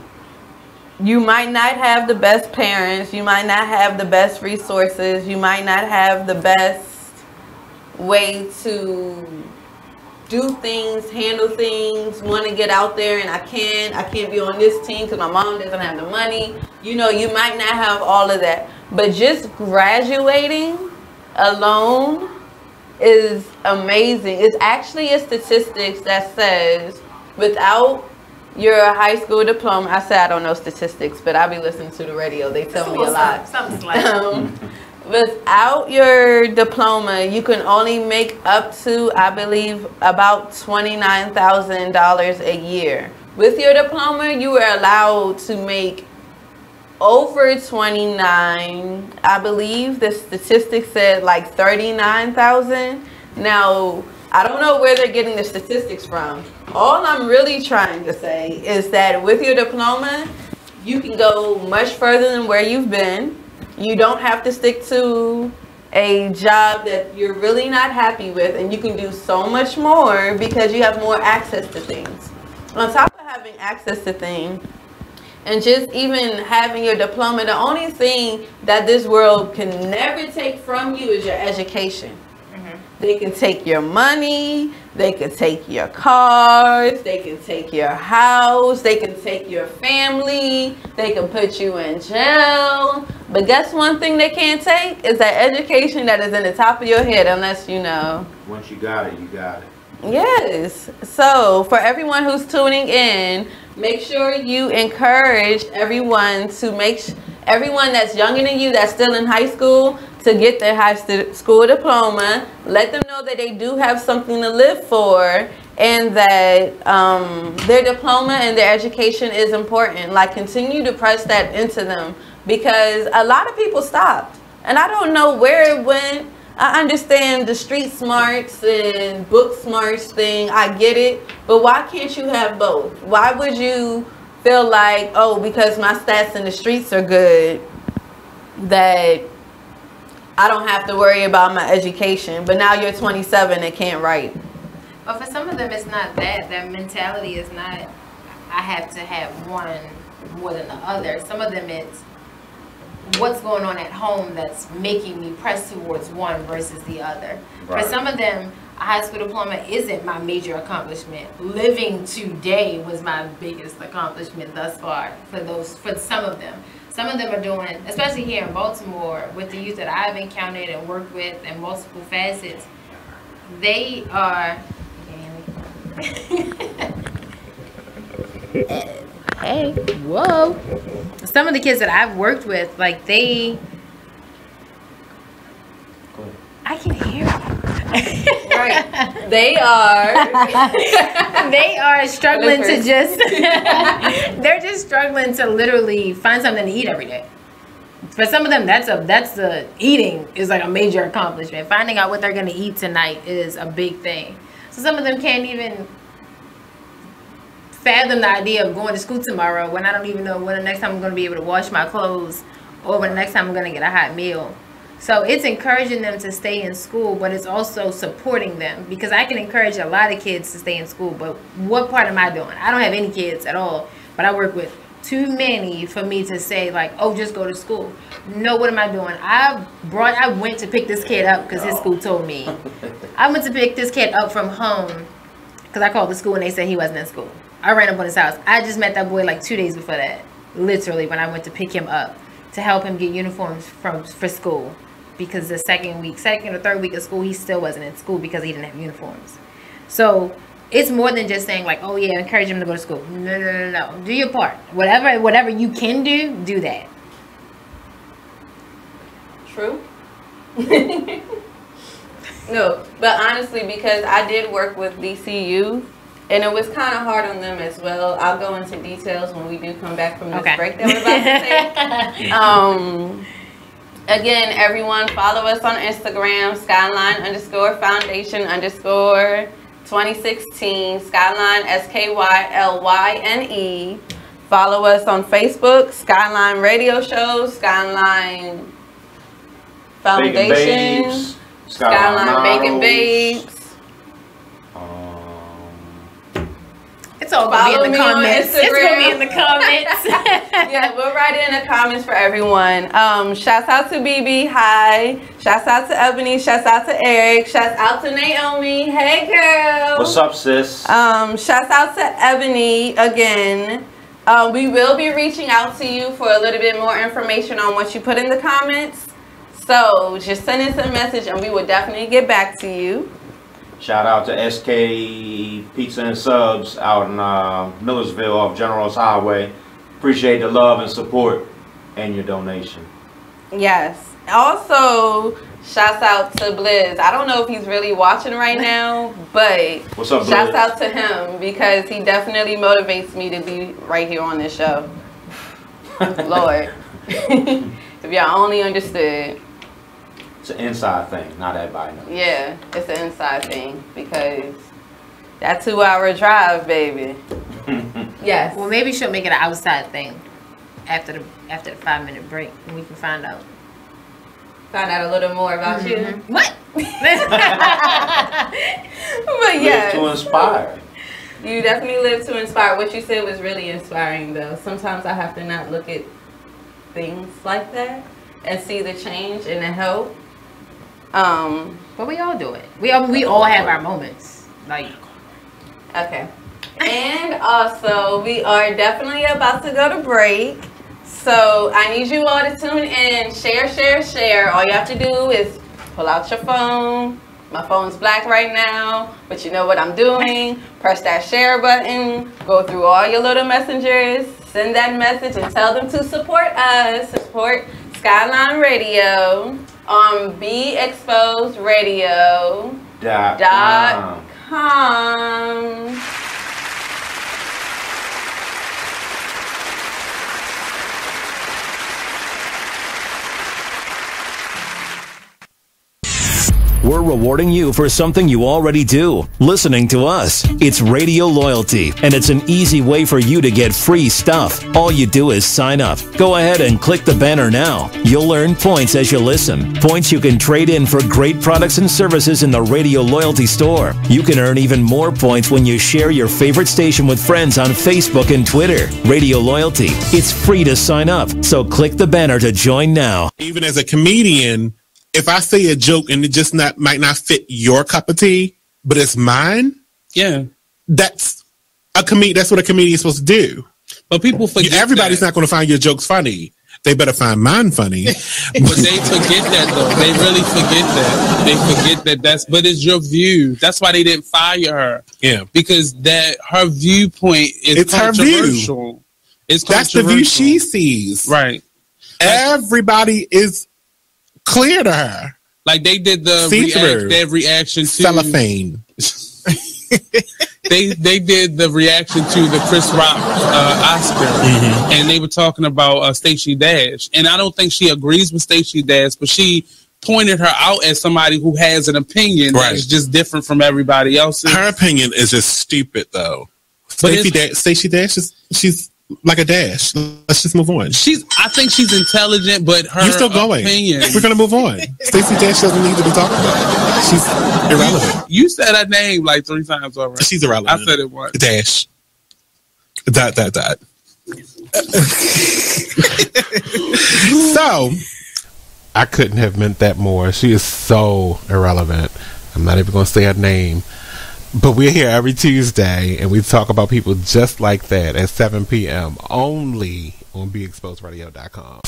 you might not have the best parents, you might not have the best resources, you might not have the best way to do things, handle things, want to get out there, and I can't be on this team because my mom doesn't have the money. You know, you might not have all of that, but just graduating alone is amazing. It's actually a statistics that says without your high school diploma, I say I don't know statistics, but I be listening to the radio. They tell me a lot. Something's like without your diploma, you can only make up to, I believe, about $29,000 a year. With your diploma, you are allowed to make over 29. I believe the statistics said like 39,000. Now, I don't know where they're getting the statistics from. All I'm really trying to say is that with your diploma, you can go much further than where you've been. You don't have to stick to a job that you're really not happy with, and you can do so much more because you have more access to things. On top of having access to things, and just even having your diploma, the only thing that this world can never take from you is your education. They can take your money, they can take your cars, they can take your house, they can take your family, they can put you in jail. But guess one thing they can't take is that education that is in the top of your head, unless you know. Once you got it, you got it. Yes. So for everyone who's tuning in, make sure you encourage everyone to everyone that's younger than you, that's still in high school, to get their high school diploma. Let them know that they do have something to live for, and that their diploma and their education is important. Like, continue to press that into them, because a lot of people stopped, and I don't know where it went. I understand the street smarts and book smarts thing, I get it, but why can't you have both? Why would you feel like, oh, because my stats in the streets are good, that I don't have to worry about my education? But now you're 27 and can't write. But for some of them, it's not that. Their mentality is not, I have to have one more than the other. Some of them, it's what's going on at home that's making me press towards one versus the other. Right. For some of them, a high school diploma isn't my major accomplishment. Living today was my biggest accomplishment thus far for some of them. Some of them are doing, especially here in Baltimore, with the youth that I've encountered and worked with in multiple facets, they are, hey, whoa. Some of the kids that I've worked with, like I can hear you. Right. They are struggling to they're just struggling to literally find something to eat every day. For some of them, eating is like a major accomplishment. Finding out what they're going to eat tonight is a big thing. So some of them can't even fathom the idea of going to school tomorrow when I don't even know when the next time I'm going to be able to wash my clothes or when the next time I'm going to get a hot meal. So it's encouraging them to stay in school, but it's also supporting them, because I can encourage a lot of kids to stay in school, but what part am I doing? I don't have any kids at all, but I work with too many for me to say like, oh, just go to school. No, what am I doing? I went to pick this kid up because his school told me. I went to pick this kid up from home because I called the school and they said he wasn't in school. I ran up on his house. I just met that boy like 2 days before that, literally, when I went to pick him up to help him get uniforms for school. Because the second or third week of school, he still wasn't in school because he didn't have uniforms. So it's more than just saying like, oh yeah, encourage him to go to school. No. Do your part. Whatever you can do that. True. No, but honestly, because I did work with DCU, and it was kind of hard on them as well. I'll go into details when we do come back from this break that we're about to take. Again, everyone, follow us on Instagram, Skylyne_Foundation_2016, Skylyne, SKYLYNE. Follow us on Facebook, Skylyne Radio Show, Skylyne Foundation, Skylyne Bacon Babes. It's all going to be in the comments. It's going to be in the comments. Yeah, we'll write it in the comments for everyone. Shouts out to BB. Hi. Shouts out to Ebony. Shouts out to Eric. Shouts out to Naomi. Hey, girl. What's up, sis? Shouts out to Ebony again. We will be reaching out to you for a little bit more information on what you put in the comments. So just send us a message and we will definitely get back to you. Shout out to SK Pizza and Subs out in Millersville off General's Highway. Appreciate the love and support and your donation. Yes. Also, shouts out to Blizz. I don't know if he's really watching right now, but what's up, Blizz? Shouts out to him because he definitely motivates me to be right here on this show. Lord. If y'all only understood. It's an inside thing, not everybody knows. Yeah, it's an inside thing because that 2-hour drive, baby. Yes. Well, maybe she'll make it an outside thing after the 5-minute break, and we can find out a little more about you. What? But yeah, to inspire. You definitely live to inspire. What you said was really inspiring, though. Sometimes I have to not look at things like that and see the change and the help. But we all do it. We all have our moments. Like, okay. And also, we are definitely about to go to break. So I need you all to tune in. Share. All you have to do is pull out your phone. My phone's black right now, but you know what I'm doing. Press that share button. Go through all your little messengers. Send that message and tell them to support us. Support Skylyne Radio on BExposedRadio.com. We're rewarding you for something you already do, listening to us. It's Radio Loyalty, and it's an easy way for you to get free stuff. All you do is sign up. Go ahead and click the banner now. You'll earn points as you listen. Points you can trade in for great products and services in the Radio Loyalty store. You can earn even more points when you share your favorite station with friends on Facebook and Twitter. Radio Loyalty. It's free to sign up, so click the banner to join now. Even as a comedian, if I say a joke and it just might not fit your cup of tea, but it's mine, that's what a comedian is supposed to do. But people forget everybody's not going to find your jokes funny. They better find mine funny. But they forget that, though. They really forget that. They forget that but it's your view. That's why they didn't fire her. Yeah. Because her viewpoint is controversial. Her view. That's the view she sees. Right. Everybody is clear to her. Like they did their reaction to cellophane. They did the reaction to the Chris Rock Oscar, and they were talking about Stacey Dash, and I don't think she agrees with Stacey Dash, but she pointed her out as somebody who has an opinion that is just different from everybody else's. Her opinion is just stupid, though. Stacey Dash, she's like a dash. Let's just move on. I think she's intelligent, but her You're still going. opinion. We're gonna move on. Stacey Dash doesn't need to be talked about. She's irrelevant. You said her name like 3 times already. She's irrelevant. I said it once. Dash. Dot. So, I couldn't have meant that more. She is so irrelevant. I'm not even going to say her name. But we're here every Tuesday, and we talk about people just like that at 7 p.m. only on BeExposedRadio.com.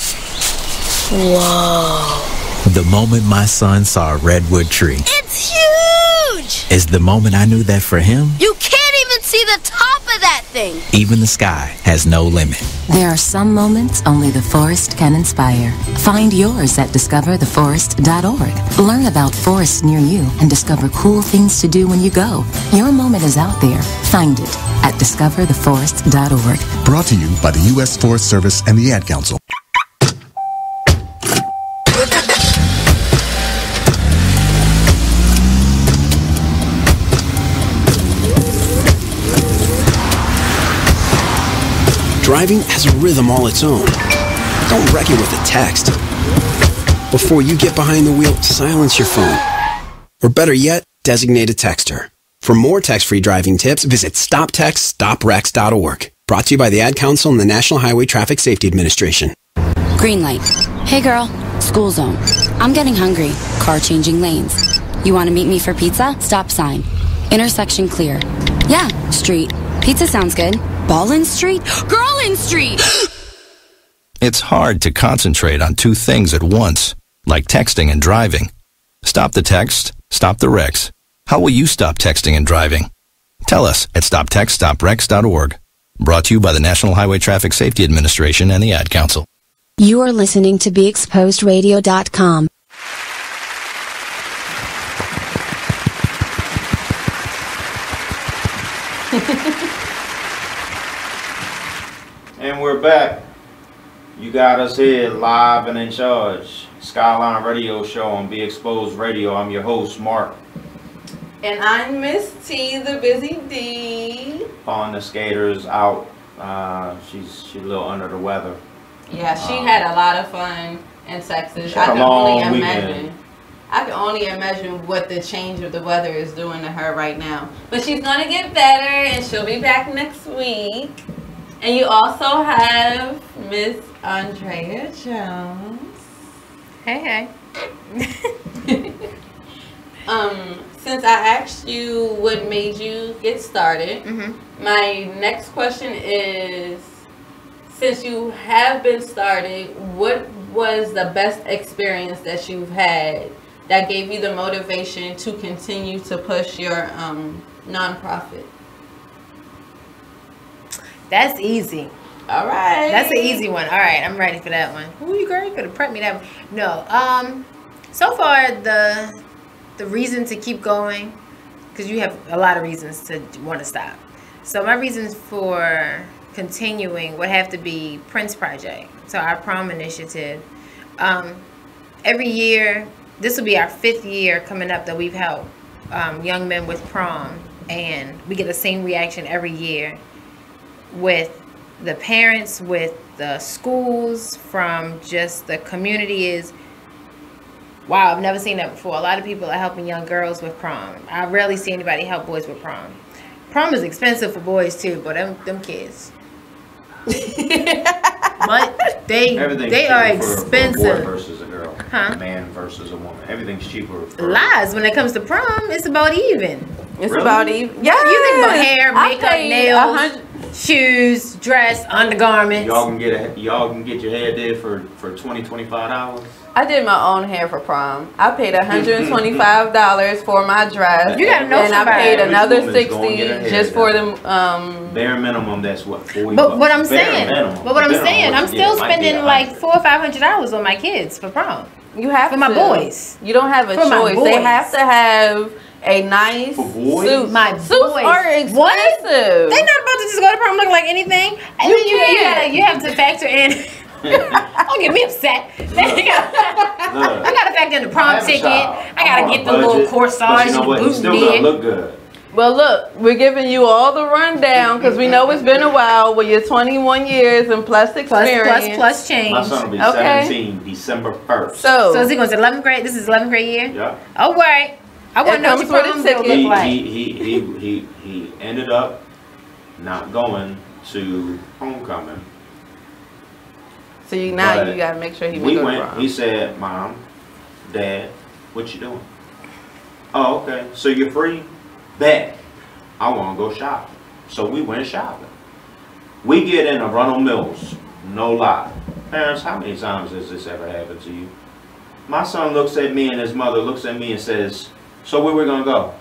Whoa. The moment my son saw a redwood tree. It's huge! Is the moment I knew that for him, You can't even see the top of that thing! even the sky has no limit. There are some moments only the forest can inspire. Find yours at discovertheforest.org. Learn about forests near you and discover cool things to do when you go. Your moment is out there. Find it at discovertheforest.org. Brought to you by the U.S. Forest Service and the Ad Council. Driving has a rhythm all its own. Don't wreck it with a text. Before you get behind the wheel, silence your phone. Or better yet, designate a texter. For more text-free driving tips, visit stoptextstoprex.org. Brought to you by the Ad Council and the National Highway Traffic Safety Administration. Green light. Hey girl, school zone. I'm getting hungry. Car changing lanes. You want to meet me for pizza? Stop sign. Intersection clear. Yeah, street. Pizza sounds good. Ballin Street? Girlin Street! It's hard to concentrate on 2 things at once, like texting and driving. Stop the text, stop the wrecks. How will you stop texting and driving? Tell us at stoptextstoprex.org. Brought to you by the National Highway Traffic Safety Administration and the Ad Council. You are listening to BeExposedRadio.com. And we're back. You got us here live and in charge. Skylyne Radio Show on Be Exposed Radio. I'm your host, Mark. And I'm Miss T, the Busy D. On the skaters out. She's a little under the weather. Yeah, she had a lot of fun in Texas. I can only imagine what the change of the weather is doing to her right now. But she's gonna get better, and she'll be back next week. And you also have Miss Andrea Jones. Hey. Since I asked you what made you get started, my next question is, since you have been started, what was the best experience that you've had that gave you the motivation to continue to push your nonprofit? That's easy. All right. That's an easy one. All right, I'm ready for that one. Ooh, you girl, you could have prepped me that one. No. So far the reason to keep going, because you have a lot of reasons to want to stop. So my reasons for continuing would have to be Prince Project. So our prom initiative. Every year, this will be our 5th year coming up that we've helped young men with prom, and we get the same reaction every year with the parents, with the schools, from just the community is, wow, I've never seen that before. A lot of people are helping young girls with prom. I rarely see anybody help boys with prom. Prom is expensive for boys too, but them kids. But they are expensive. For a boy versus a girl. Huh? A man versus a woman. Everything's cheaper. Lies. When it comes to prom, it's about even. It's about even. Yeah. You think about hair, makeup, nails, shoes, dress, undergarments. Y'all can get your hair did for $20-$25. I did my own hair for prom. I paid $125 for my dress. You gotta know and somebody. I paid another $60 just for the bare minimum. That's what $40. But what I'm saying, minimum. I'm still spending like $400 or $500 on my kids for prom. You have for my boys. You don't have a For my choice. boys. They have to have a nice suit. My Suits boys are expensive. What? They're not about to just go to prom looking like anything. And then you have to factor in. Don't get me upset. I gotta factor in the prom ticket. I gotta get the little corsage, you know what? the You boot still gotta bid. look good. Well, look, we're giving you all the rundown because we know it's been a while with your 21 years and plus experience. Plus change. My son will be 17 December 1st. So is he going to 11th grade? This is 11th grade year? Yeah. All right. I want to know what your prom bill look like. He ended up not going to homecoming. So you got to make sure he went. Prom. He said, "Mom, Dad, what you doing?" Oh, okay. So you're free? Bet. I want to go shopping. So we went shopping. We get in a Ronald Mills. No lie. Parents, how many times has this ever happened to you? My son looks at me and his mother looks at me and says, so where we going to go?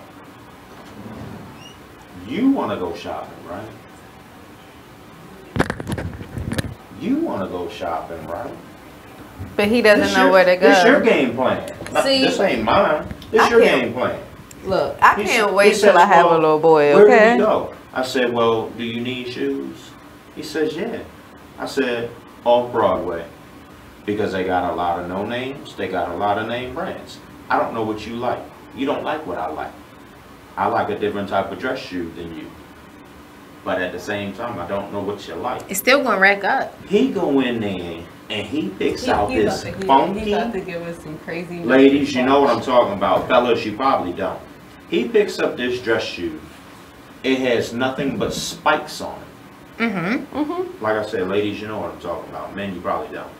You want to go shopping, right? You want to go shopping, right? But he doesn't know where to go. This your game plan. See, this ain't mine. This your game plan. Look, I can't wait till I have a little boy, okay? Where do we go? I said, well, do you need shoes? He says, yeah. I said, off Broadway. Because they got a lot of no names. They got a lot of name brands. I don't know what you like. You don't like what I like. I like a different type of dress shoe than you. But at the same time, I don't know what you like. It's still going to rack up. He go in there and he picks out this funky. He about to give us some crazy. Ladies, you know what I'm talking about. Fellas, you probably don't. He picks up this dress shoe. It has nothing but spikes on it. Like I said, ladies, you know what I'm talking about. Men, you probably don't.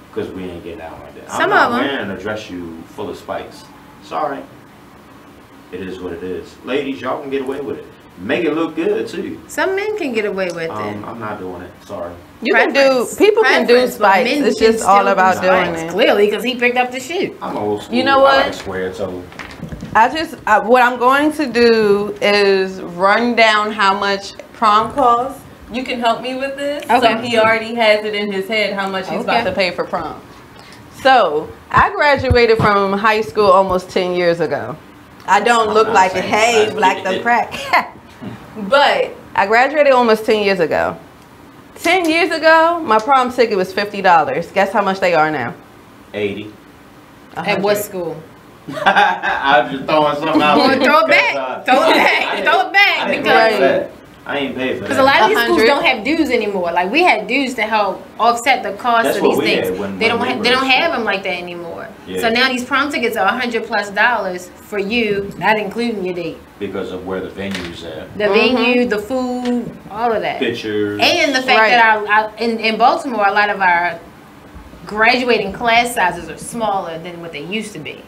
Because we ain't getting out like that. I'm not wearing a dress shoe full of spikes. Sorry. It is what it is. Ladies, y'all can get away with it. Make it look good, too. Some men can get away with it. I'm not doing it. Sorry. You can do, people can do spikes. It's just all about doing it. Clearly, because he picked up the shoe. I'm old school. You know what? I like square toe. What I'm going to do is run down how much prom costs. You can help me with this. Okay. So he already has it in his head how much he's about to pay for prom. So I graduated from high school almost 10 years ago. I don't look like it. Hey, black the crack. But I graduated almost 10 years ago. 10 years ago, my prom ticket was $50. Guess how much they are now? 80. At what school? I'm just throwing something out there. Throw it back. Throw it back. Throw it back. Because I ain't paid for that. Because a lot of these schools don't have dues anymore. Like we had dues to help offset the cost of these things. They don't have them like that anymore. Yeah. So now these prom tickets are $100+ for you, not including your date. Because of where the venue's at. The venue, the food, all of that. Pictures. And the fact that in Baltimore, a lot of our graduating class sizes are smaller than what they used to be.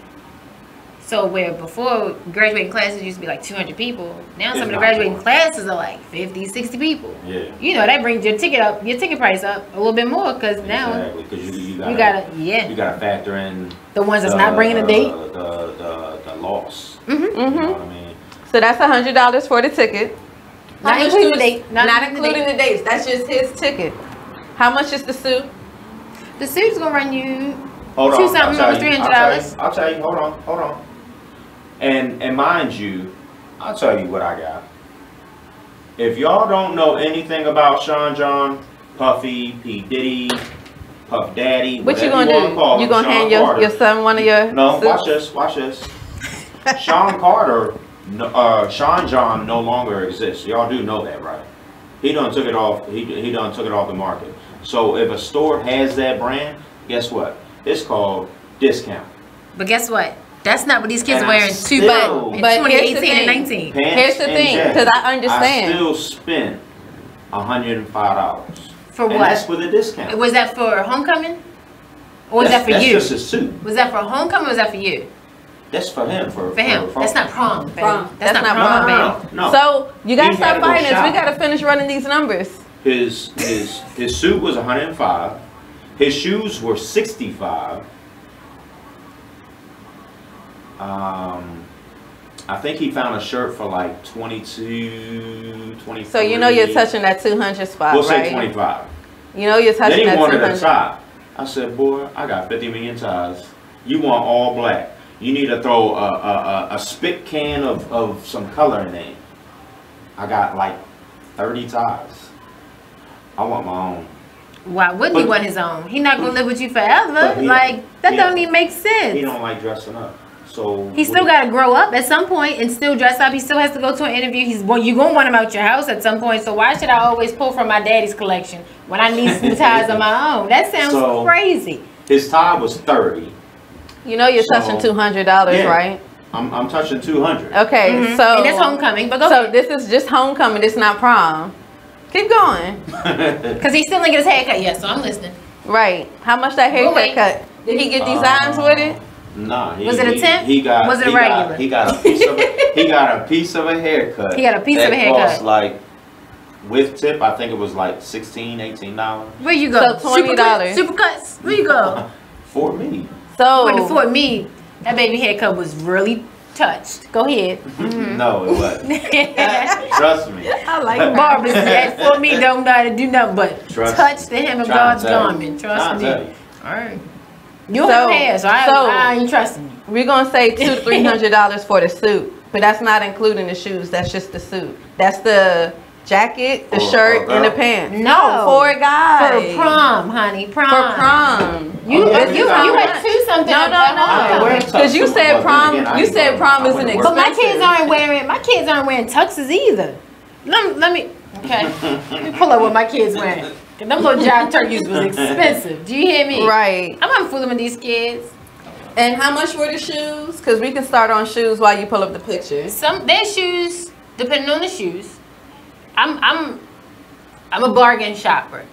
So where before graduating classes used to be like 200 people, now some of the graduating classes are like 50, 60 people. Yeah. You know, that brings your ticket price up a little bit more because now because you gotta factor in the ones that's not bringing a date, the loss. You know what I mean? So that's $100 for the ticket. Not including the date. Not including the dates. That's just his ticket. How much is the suit? The suit's gonna run you Hold on, $300. I'll tell you. Hold on. And mind you, I'll tell you what I got. If y'all don't know anything about Sean John, Puffy, P. Diddy, Puff Daddy, what you gonna do? You gonna hand your son one of your suits? Watch this. Sean John no longer exists. Y'all do know that, right? He done took it off. He done took it off the market. So if a store has that brand, guess what? It's called discount. But guess what? That's not what these kids are wearing too, but 2018 and 19. Here's the thing, because I understand. I still spent $105. For what? And that's with a discount. Was that for homecoming? Or was that for you? That's just a suit. Was that for homecoming or was that for you? That's for him. For him. That's not prom. That's not prom. No. So you gotta stop fighting this. We gotta finish running these numbers. His suit was $105. His shoes were $65. I think he found a shirt for like $22, $23. So you know you're touching that 200 spot, we'll right? Say $25. You know you're touching that 200. Then he wanted a tie. I said, boy, I got 50 million ties. You want all black. You need to throw a spit can of some color in there. I got like 30 ties. I want my own. Why wouldn't he want his own? He not gonna live with you forever. Like that don't even make sense. He don't like dressing up. So he still got to grow up at some point and still dress up. He still has to go to an interview. You're gonna want him out your house at some point. So why should I always pull from my daddy's collection when I need some ties of my own? That sounds crazy. His tie was 30. You know you're touching $200, right? I'm touching 200. Okay, so and it's homecoming, but go ahead. this is just homecoming. It's not prom. Keep going. Because he still didn't get his haircut yet, so I'm listening. Right. How much that haircut cut? Did he get designs with it? Nah. Was it a tip? Was it regular? He got a piece of he got a piece of a haircut. He got a piece of a haircut. Cost like with tip, I think it was like $16, $18. Where you go? So $20. Supercuts. Where you go? For me. So for me, that baby haircut was really touched. Go ahead. No, it wasn't. Trust me. I like barbers that for me don't know how to do nothing but touch the hem of God's garment. Trust me. All right. You have hair, so I ain't trusting you. We're gonna say $200 to $300 for the suit, but that's not including the shoes. That's just the suit. That's the jacket, the shirt, and the pants. No, for a guy. For prom, honey. Prom. For prom. You had two something. No. Because you said prom. You said prom isn't expensive. But my kids aren't wearing tuxes either. Let me pull up what my kids wearing. Them little giant turkeys was expensive. Do you hear me? Right. I'm not fooling with these kids. And how much were the shoes? Because we can start on shoes while you pull up the pictures. Their shoes, depending on the shoes. I'm a bargain shopper.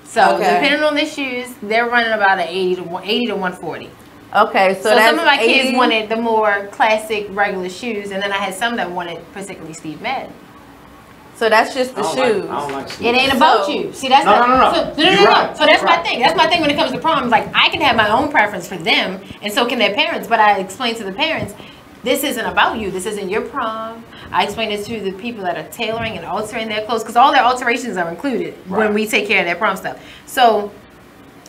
So depending on the shoes, they're running about an 80 to 140. Okay, so that's some of my 80. kids wanted the more classic regular shoes, and then I had some that wanted particularly Steve Madden. So that's just the shoes. I don't like it ain't about you. See, that's no. So that's my thing. That's my thing when it comes to prom. Like, I can have my own preference for them, and so can their parents. But I explain to the parents, this isn't about you. This isn't your prom. I explain this to the people that are tailoring and altering their clothes, because all their alterations are included when we take care of their prom stuff. So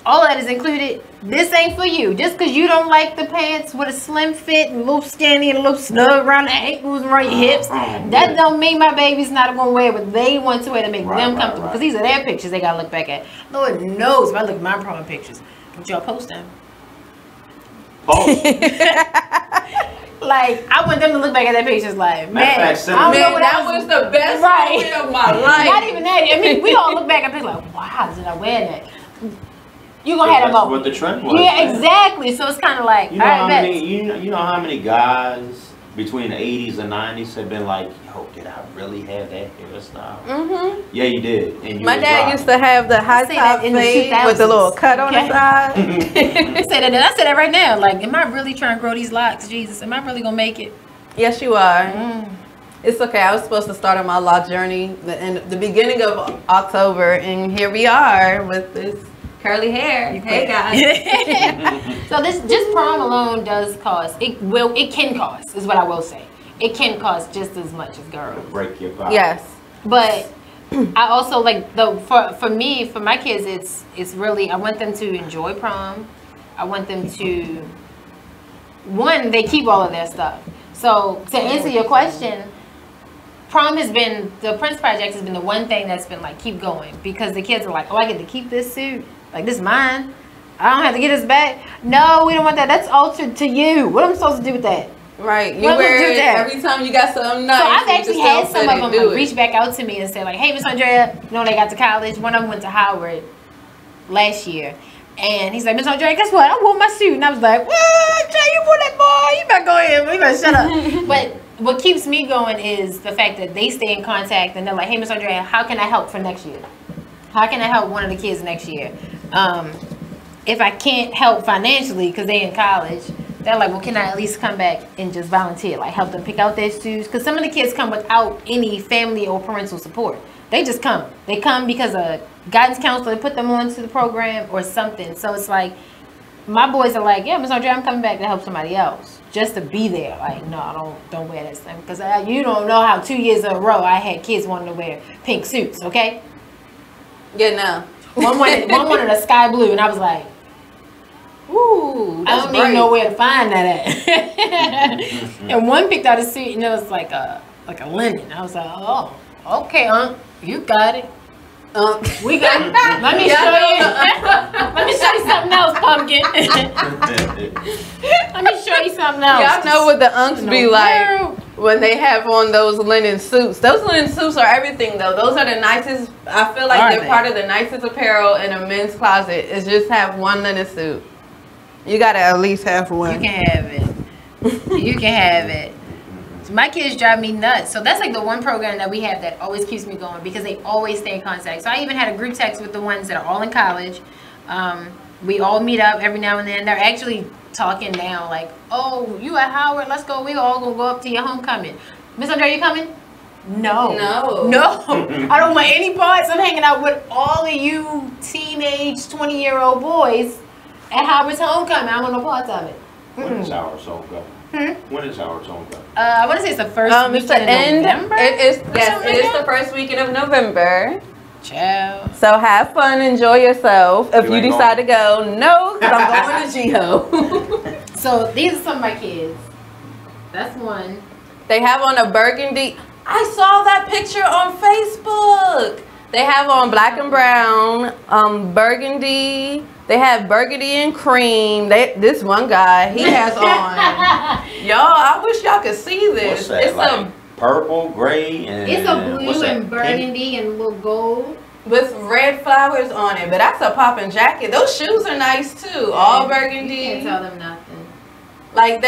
all that is included. This ain't for you. Just because you don't like the pants with a slim fit and a little skinny and a little snug around the ankles and around your hips, that don't mean my baby's not going to wear what they want to wear to make them comfortable. Because these are their pictures they got to look back at. Lord knows if I look at my prom pictures. Don't y'all post them? Post. Like, I want them to look back at their pictures like, man, that was the best moment of my life. Not even that. I mean, we all look back at pictures like, wow, did I wear that? You're going to have that moment. That's what the trend was. Yeah, exactly. So it's kind of like, you know how many guys between the 80s and 90s have been like, yo, did I really have that hairstyle? Mm-hmm. Yeah, you did. And my dad used to have the high top fade with the little cut on the side. I said that right now. Like, am I really trying to grow these locks? Jesus, am I really going to make it? Yes, you are. It's okay. I was supposed to start on my lock journey in the beginning of October, and here we are with this curly hair. Hey guys. So this just prom alone does cost. It can cost is what I will say. It can cost just as much as girls. Break your body. Yes. But I also like for my kids it's really, I want them to enjoy prom. I want them to they keep all of their stuff. So to answer your question, prom has been, the Prince Project has been the one thing that's been like, keep going, because the kids are like, oh, I get to keep this suit. Like, this is mine. I don't have to get this back. No, we don't want that. That's altered to you. What am I supposed to do with that? Right. You wear it every time you got something nice. So I've actually had some of them reach back out to me and say like, hey, Miss Andrea, you know, they got to college. One of them went to Howard last year. And he's like, Miss Andrea, guess what? I wore my suit. And I was like, what? Jay, you wore that boy. You better go ahead. You better shut up. But what keeps me going is the fact that they stay in contact and they're like, hey, Miss Andrea, how can I help for next year? How can I help one of the kids next year? If I can't help financially because they're in college, they're like, well, can I at least come back and just volunteer? Like, help them pick out their shoes? Because some of the kids come without any family or parental support. They just come. They come because a guidance counselor put them onto the program or something. So it's like, my boys are like, yeah, Miss Andrea, I'm coming back to help somebody else. Just to be there. Like, no, don't wear that stuff. Because you don't know how 2 years in a row I had kids wanting to wear pink suits, okay? Yeah, no. One wanted a sky blue, and I was like, ooh, I don't even know where to find that at. And one picked out a suit, and it was like a linen. I was like, oh, okay, you got it. We got. Let me show you. Let me show you something else, Pumpkin. Let me show you something else. Y'all know what the unks be like when they have on those linen suits. Those linen suits are everything, though. Those are the nicest. I feel like they're part of the nicest apparel in a men's closet. Is just have one linen suit. You gotta at least have one. You can have it. You can have it. My kids drive me nuts. So that's like the one program that we have that always keeps me going because they always stay in contact. So I even had a group text with the ones that are all in college. We all meet up every now and then. They're actually talking now like, oh, you at Howard, let's go. We all gonna go up to your homecoming. Miss Andre, you coming? No. I don't want any parts of hanging out with all of you teenage 20-year-old boys at Howard's homecoming. I don't want no parts of it. When is Howard's homecoming? When is Howard's homecoming? I want to say it's the first weekend of November. It is the first weekend of November. Ciao. So have fun, enjoy yourself. If you decide to go, no, because I'm going to G-Ho. So these are some of my kids. That's one. They have on a burgundy. I saw that picture on Facebook. They have on black and brown, burgundy. They have burgundy and cream. This one guy, he has on. Y'all, I wish y'all could see this. What's that? It's like purple, gray, and it's a blue and burgundy and a little gold with red flowers on it. But that's a popping jacket. Those shoes are nice too. All burgundy. You can't tell them nothing. Like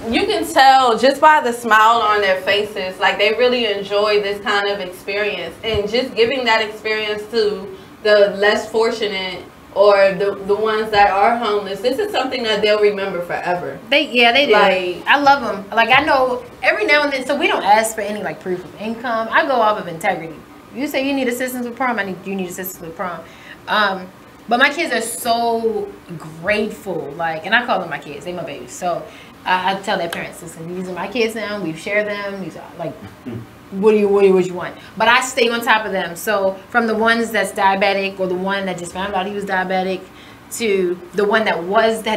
you can tell just by the smile on their faces. Like they really enjoy this kind of experience, and just giving that experience to the less fortunate. Or the ones that are homeless. This is something that they'll remember forever. They do. Like, I love them. Like I know every now and then. So we don't ask for any like proof of income. I go off of integrity. You say you need assistance with prom. You need assistance with prom. But my kids are so grateful. Like, and I call them my kids. They my babies. So I tell their parents, listen, these are my kids now. We've shared them. These are like. What do you want? But I stay on top of them. So from the ones that's diabetic or the one that just found out he was diabetic to the one that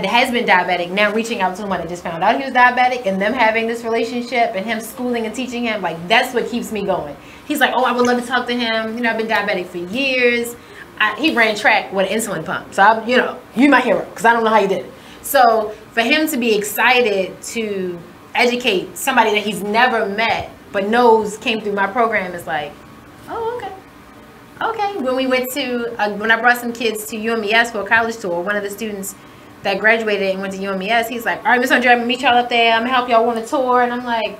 has been diabetic, now reaching out to the one that just found out he was diabetic and them having this relationship and him schooling and teaching him, like that's what keeps me going. He's like, oh, I would love to talk to him. You know, I've been diabetic for years. He ran track with an insulin pump. So, you my hero because I don't know how you did it. So for him to be excited to educate somebody that he's never met but came through my program is like, oh, okay. When we went to, when I brought some kids to UMES for a college tour, one of the students that graduated and went to UMES, he's like, all right, Miss Andre, I'm going to meet y'all up there. I'm going to help y'all on the tour. And I'm like,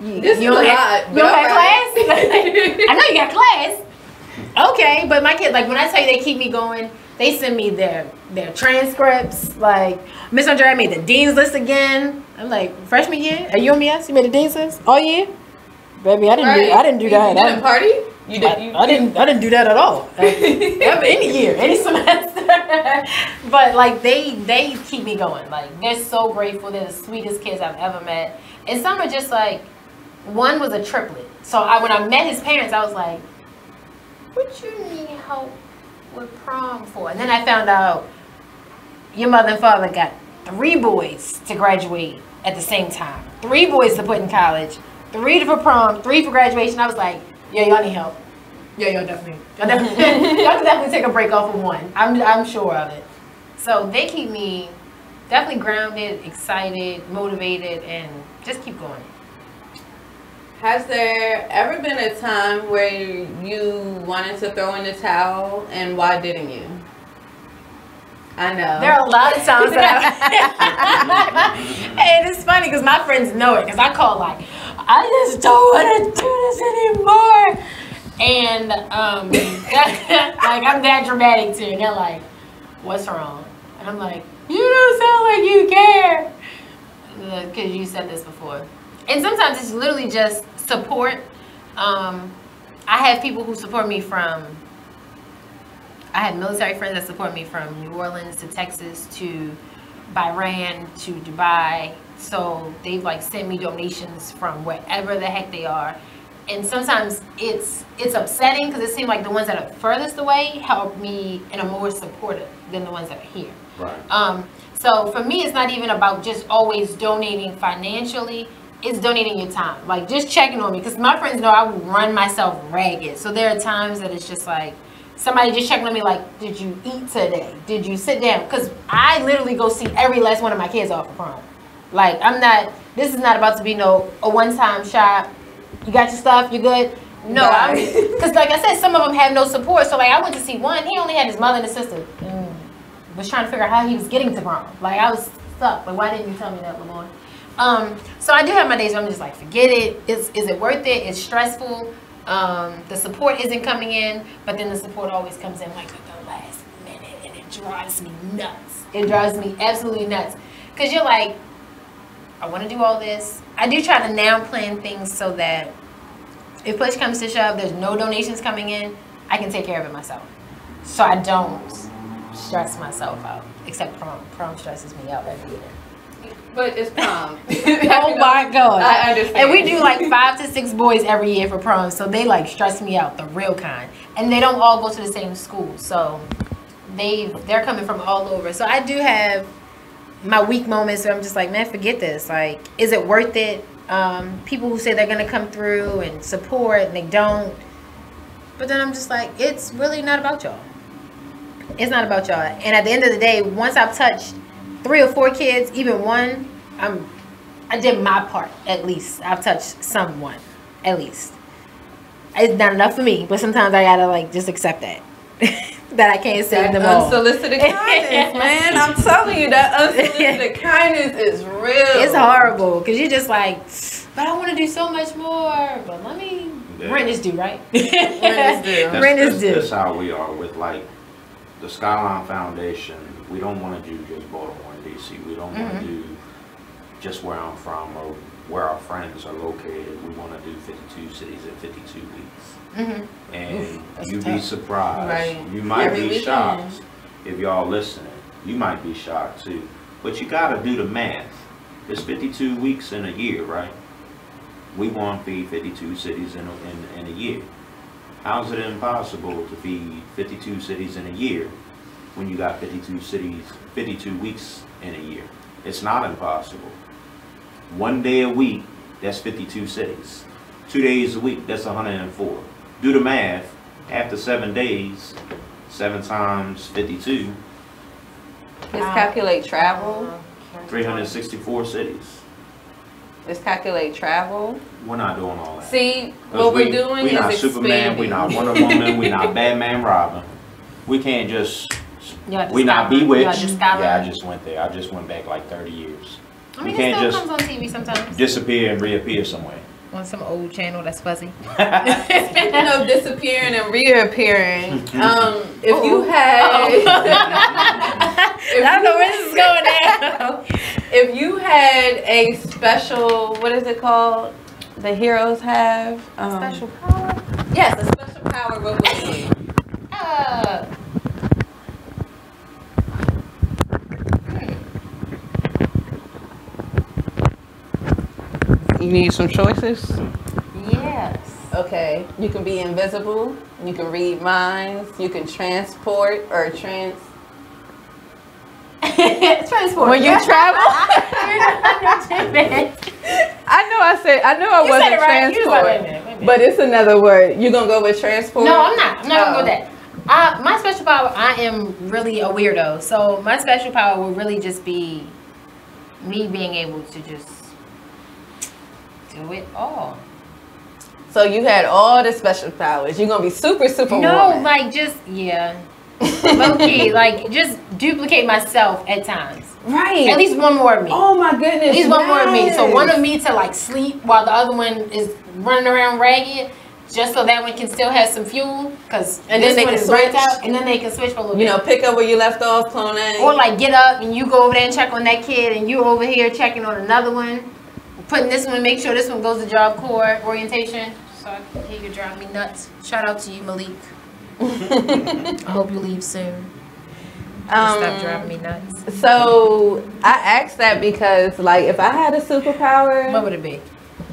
you don't have class? I know you got class. Okay, but my kids, like when I tell you they keep me going, they send me their transcripts. Like, Miss Andre, I made the dean's list again. I'm like, freshman year at UMES, you made the dean's list all year? Baby, I didn't do that. You didn't party? I didn't do that at all. Any year, any semester. But like they keep me going. Like they're so grateful. They're the sweetest kids I've ever met. And some are just like, one was a triplet. So when I met his parents, I was like, what you need help with prom for? And then I found out your mother and father got 3 boys to graduate at the same time. 3 boys to put in college, 3 for prom, 3 for graduation. I was like, yeah, y'all need help. Yeah, y'all definitely y'all can definitely take a break off of one. I'm sure of it. So they keep me definitely grounded, excited, motivated, and just keep going. Has there ever been a time where you wanted to throw in the towel, and why didn't you? I know. There are a lot of times that and it's funny because my friends know it because I call like, I just don't want to do this anymore. And like I'm that dramatic too. And they're like, what's wrong? And I'm like, you don't sound like you care. Because you said this before. And sometimes it's literally just support. I have people who support me from, I had military friends that support me from New Orleans to Texas to Bahrain to Dubai. So they've like sent me donations from wherever the heck they are. And sometimes it's upsetting because it seems like the ones that are furthest away help me and are more supportive than the ones that are here. Right. So for me, it's not even about just always donating financially. it's donating your time. Like, just checking on me. Because my friends know I will run myself ragged. So there are times that it's just like, somebody just checking on me like, did you eat today? Did you sit down? Because I literally go see every last one of my kids off for prom. Like, this is not about to be a one-time shot. You got your stuff, you good? No, because like I said, some of them have no support. So like, I went to see one, he only had his mother and his sister. And was trying to figure out how he was getting to prom. Like, I was stuck. Like, why didn't you tell me that, Lamont? So I do have my days where I'm just like, forget it. Is it worth it? It's stressful. The support isn't coming in, but then the support always comes in like at the last minute, and it drives me nuts. It drives me absolutely nuts. Because you're like, I want to do all this. I do try to now plan things so that if push comes to shove, there's no donations coming in, I can take care of it myself. So I don't stress myself out, except prom. Prom stresses me out every year. But it's prom. Oh my God. I understand. And we do like 5 to 6 boys every year for prom, so they like stress me out, the real kind. And they don't all go to the same school, so they're coming from all over. So I do have my weak moments where I'm just like, man, forget this. Like, is it worth it? People who say they're gonna come through and support and they don't. But then I'm just like, it's really not about y'all. It's not about y'all. And at the end of the day, once I've touched 3 or 4 kids, even one, I did my part, at least. I've touched someone, at least. It's not enough for me, but sometimes I gotta like just accept that. That I can't save them all. Unsolicited kindness, man. I'm telling you, that unsolicited kindness is real. It's horrible, because you're just like, but I want to do so much more. But let me, rent is due, right? Rent is due. That's how we are with like the Skylyne Foundation. We don't want to do just Baltimore and DC. We don't want to do just where I'm from or where our friends are located. We want to do 52 cities in 52 weeks. And you'd be surprised. Right. You might be shocked if y'all listening. You might be shocked too. But you got to do the math. It's 52 weeks in a year, right? We want to feed 52 cities in a year. How's it impossible to feed 52 cities in a year when you got 52 cities, 52 weeks in a year? It's not impossible. 1 day a week, that's 52 cities. 2 days a week, that's 104. Do the math. After 7 days, 7 times 52. Let's calculate travel. 364 cities. Let's calculate travel. We're not doing all that. See, what we're doing is we're not Superman, we're not Wonder Woman, we're not Batman, Robin. We can't just, we not Bewitched. Yeah, I just went there. I just went back like 30 years. I mean, you can't it still just comes on TV sometimes. disappear and reappear somewhere. On some old channel that's fuzzy. Speaking of disappearing and reappearing, if you had, I don't know where this is going now. If you had a special, what is it called? The heroes have special power. Yes, a special power. What would it be? You need some choices? Yes. Okay. You can be invisible. You can read minds. You can transport or transport. When you travel? I know I wasn't transport. Like, but it's another word. You gonna go with transport? No, I'm not. I'm not gonna go with that. My special power, I am really a weirdo. So my special power would really just be me being able to just do it all. So you had all the special powers. You're gonna be super No, woman. like just low key, like just duplicate myself at times. Right. At least one more of me. Oh my goodness. At least one more of me. So one of me to like sleep while the other one is running around ragged, just so that one can still have some fuel. Cause and then they can switch out, and then they can switch for a little bit. You know, pick up where you left off, clone A. Or like get up and you go over there and check on that kid, and you over here checking on another one, putting this one, make sure this one goes to Job Corps orientation. So he could drive me nuts. Shout out to you, Malik. I hope you leave soon. Stop driving me nuts. So I asked that because, like, if I had a superpower, what would it be?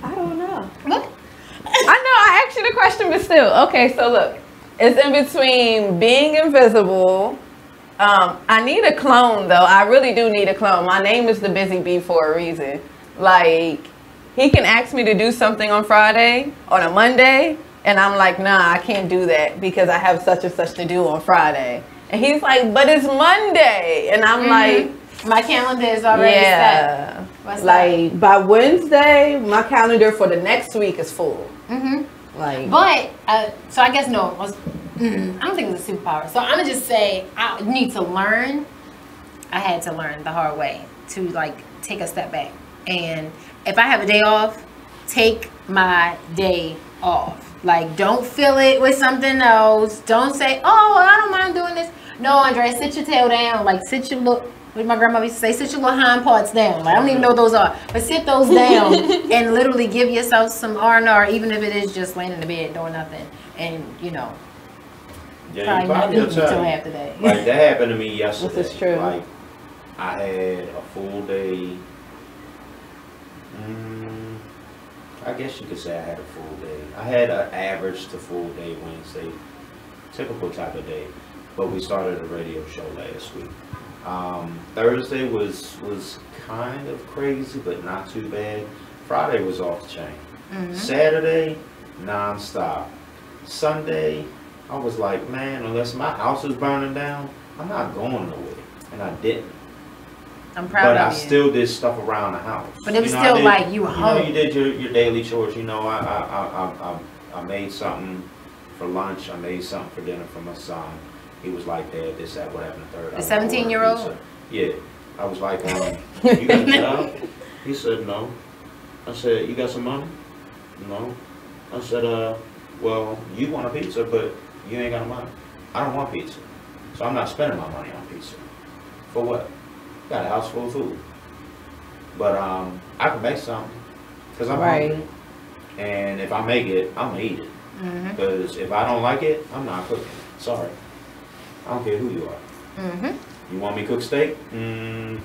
I don't know. What? I know I asked you the question, but still. Okay, so look, it's in between being invisible. I need a clone, though. I really do need a clone. My name is the Busy Bee for a reason. Like, he can ask me to do something on Friday, on a Monday, and I'm like, nah, I can't do that because I have such and such to do on Friday. And he's like, but it's Monday. And I'm like, my calendar is already set. What's like that? by Wednesday, my calendar for the next week is full. Like, but so I guess no. I don't think it's a superpower. So I'm gonna just say I need to learn. I had to learn the hard way to like take a step back, and if I have a day off, take my day off. Like, don't fill it with something else. Don't say, oh, I don't mind doing this. No, Andre, sit your tail down. Like, sit your little, what my grandmother used to say, sit your little hind parts down. Like, I don't even know what those are. But sit those down and literally give yourself some R&R, even if it is just laying in the bed doing nothing. And, you know, Yeah, probably not until half the day. Like, that happened to me yesterday. This is true. Like, I had a full day. I guess you could say I had a full day. I had an average to full day Wednesday, typical type of day. But we started a radio show last week. Thursday was kind of crazy, but not too bad. Friday was off the chain. Saturday, non-stop. Sunday, I was like, man, unless my house is burning down, I'm not going nowhere. And I didn't. I'm proud but of I you. still did stuff around the house. But it was still like you were home. You did your daily chores. You know, I made something for lunch. I made something for dinner for my son. He was like, Dad, this, that, what happened the third. The 17-year-old? Yeah. I was like, you got a job? He said, no. I said, you got some money? No. I said, well, you want a pizza, but you ain't got no money. I don't want pizza. So I'm not spending my money on pizza. For what? Got a house full of food. But I can make something. Because I'm hungry. And if I make it, I'm going to eat it. Because if I don't like it, I'm not cooking it. Sorry. I don't care who you are. You want me to cook steak? You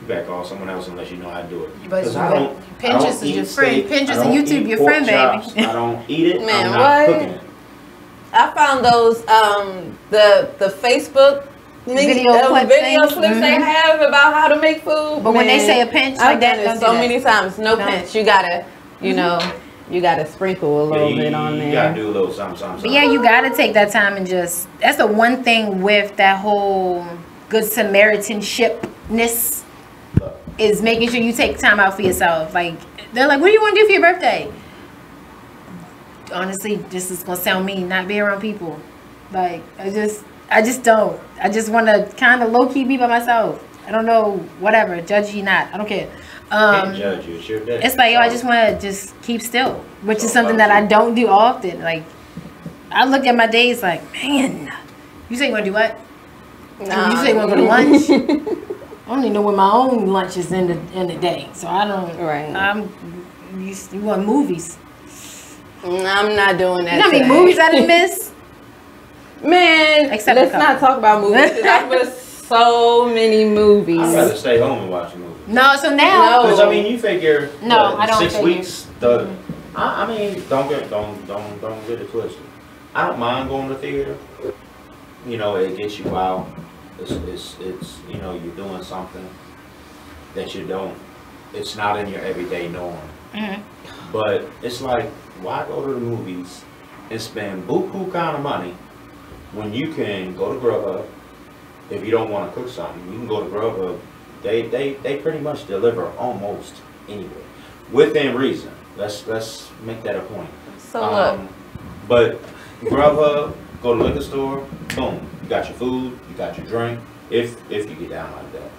better call someone else unless you know how to do it. Because Pinterest is your friend. Pinterest and YouTube your friend, baby. I don't eat it. Man, I'm not cooking it. I found those the Facebook video clips they have about how to make food. But when they say a pinch like that, I've done it so many times. No pinch. You gotta, you know, you gotta sprinkle a little bit on there. You gotta do a little something. But yeah, you gotta take that time and just. That's the one thing with that whole Good Samaritanshipness is making sure you take time out for yourself. Like they're like, what do you want to do for your birthday? Honestly, this is gonna sound mean. Not be around people. Like I just don't. I just want to kind of low key be by myself. I don't know. Whatever. Judge you not. I don't care. Can't judge you. It's your day. It's like, yo, I just want to just keep still, which is something that I don't do often. Like, I look at my days like, man, you say you want to do what? Nah. You say you want to go to lunch? I don't even know where my own lunch is in the day, so I don't. Right. You want movies? I'm not doing that. You know how many movies I didn't miss? Man, let's not talk about movies. I've missed so many movies. I'd rather stay home and watch a movie. No, so now. Because I mean, you figure. No, I don't. 6 weeks. I mean, don't get it twisted. I don't mind going to theater. You know, it gets you out. It's you know, you're doing something that you don't. It's not in your everyday norm. But it's like, why go to the movies and spend buku kind of money when you can go to Grubhub? If you don't want to cook something, you can go to Grubhub. They pretty much deliver almost anywhere within reason. Let's make that a point. So but Grubhub, go to the liquor store, boom, you got your food, you got your drink, if you get down like that,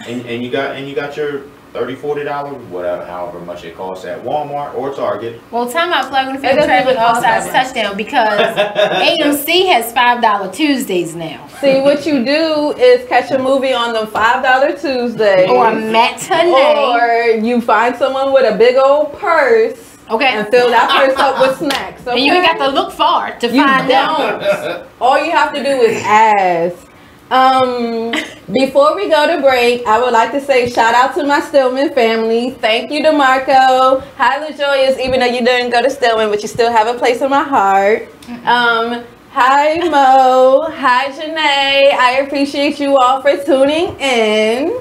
and you got your $30-$40, whatever, however much it costs at Walmart or Target. Well, time out, Flag, when you traveling all sides touchdown, because AMC has $5 Tuesdays now. See, what you do is catch a movie on the $5 Tuesday. Or a matinee. Or you find someone with a big old purse. Okay. And fill that purse up with snacks. Okay? And you ain't got to look far to find out. All you have to do is ask. Before we go to break, I would like to say shout out to my Stillman family. Thank you, DeMarco. Hi, LaJoyous, even though you didn't go to Stillman, but you still have a place in my heart. Hi, Mo. Hi, Janae. I appreciate you all for tuning in.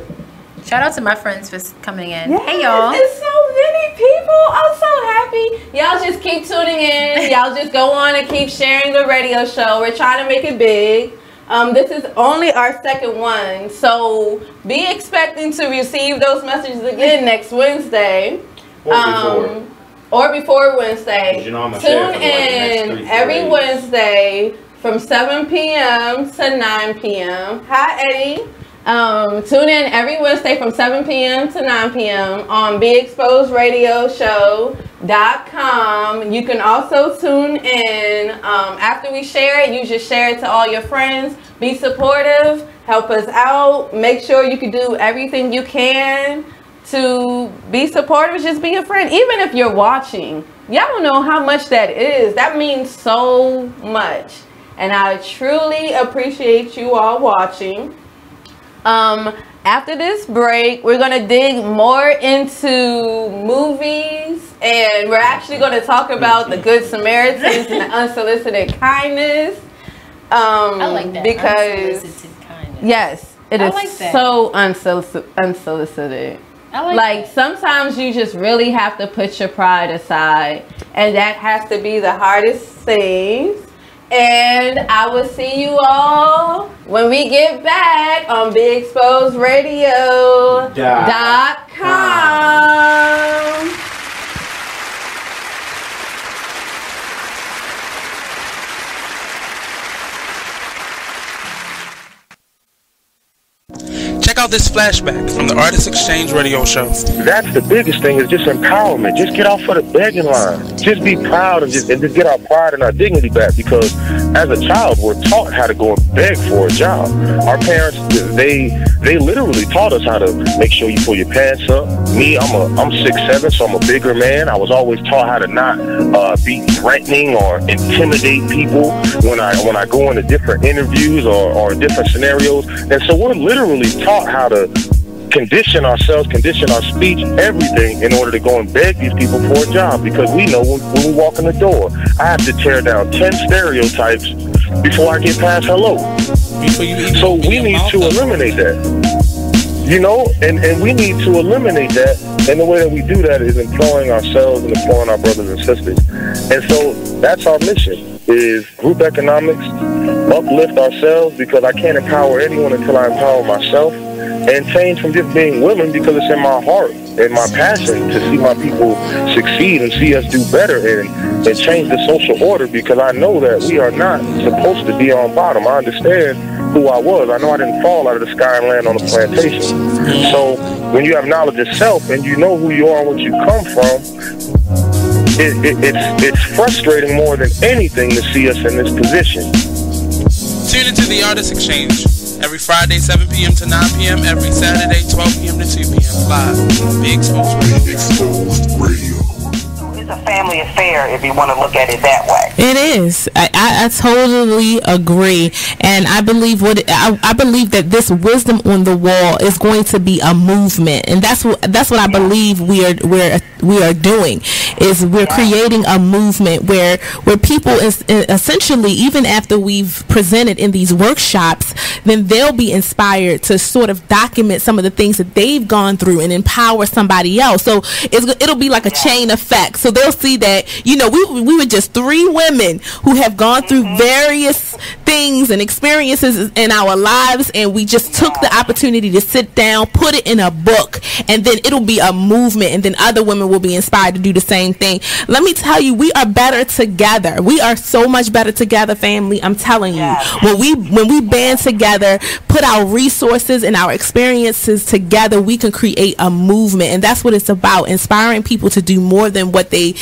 Shout out to my friends for coming in. Yes, Hey, y'all. It's so many people. I'm so happy. Y'all just keep tuning in. Y'all just go on and keep sharing the radio show. We're trying to make it big. This is only our second one, so be expecting to receive those messages again next Wednesday. Or before Wednesday. You know, Tune in every Wednesday from 7 p.m. to 9 p.m. Hi, Eddie. Tune in every Wednesday from 7 p.m. to 9 p.m. on BeExposedRadioShow.com. You can also tune in after we share it. You just share it to all your friends. Be supportive. Help us out. Make sure you can do everything you can to be supportive. Just be a friend. Even if you're watching, y'all don't know how much that is. That means so much. And I truly appreciate you all watching. After this break, we're going to dig more into movies, and we're actually going to talk about the Good Samaritans and the unsolicited kindness. I like that. Because, unsolicited kindness. Yes, it is like that. so unsolicited. I like sometimes you just really have to put your pride aside, and that has to be the hardest thing. And I will see you all when we get back on BeExposedRadio.com. Check out this flashback from the Artist Exchange radio show. That's the biggest thing, is just empowerment. Just get off of the begging line. Just be proud and just get our pride and our dignity back, because as a child, we're taught how to go and beg for a job. Our parents, they literally taught us how to make sure you pull your pants up. Me, I'm 6'7", so I'm a bigger man. I was always taught how to not be threatening or intimidate people when I go into different interviews or different scenarios. And so we're literally taught how to condition ourselves, condition our speech, everything, in order to go and beg these people for a job, because we know when we walk in the door, I have to tear down 10 stereotypes before I get past hello. So we need to eliminate that. You know, and we need to eliminate that, and the way that we do that is employing ourselves and employing our brothers and sisters. And so that's our mission, is group economics, uplift ourselves, because I can't empower anyone until I empower myself, and change from just being willing, because it's in my heart and my passion to see my people succeed and see us do better and change the social order, because I know that we are not supposed to be on bottom. I understand who I was. I know I didn't fall out of the sky and land on a plantation. So when you have knowledge of self and you know who you are and what you come from, it's frustrating more than anything to see us in this position. Tune into the Artist Exchange every Friday, 7 p.m. to 9 p.m. Every Saturday, 12 p.m. to 2 p.m. live. Be Exposed Radio. It's a family affair if you want to look at it that way. It is. I totally agree, and I believe I believe that this wisdom on the wall is going to be a movement, and that's what I believe we are doing. Is we're creating a movement where people is essentially, even after we've presented in these workshops, then they'll be inspired to sort of document some of the things that they've gone through and empower somebody else. So it'll be like a chain effect. So they'll see that, you know, we were just three women who have gone through various things and experiences in our lives, and we just took the opportunity to sit down, put it in a book, and then it'll be a movement, and then other women will be inspired to do the same thing. Let me tell you, we are better together. We are so much better together, family. I'm telling you, when we band together, put our resources and our experiences together, we can create a movement, and that's what it's about, inspiring people to do more than what they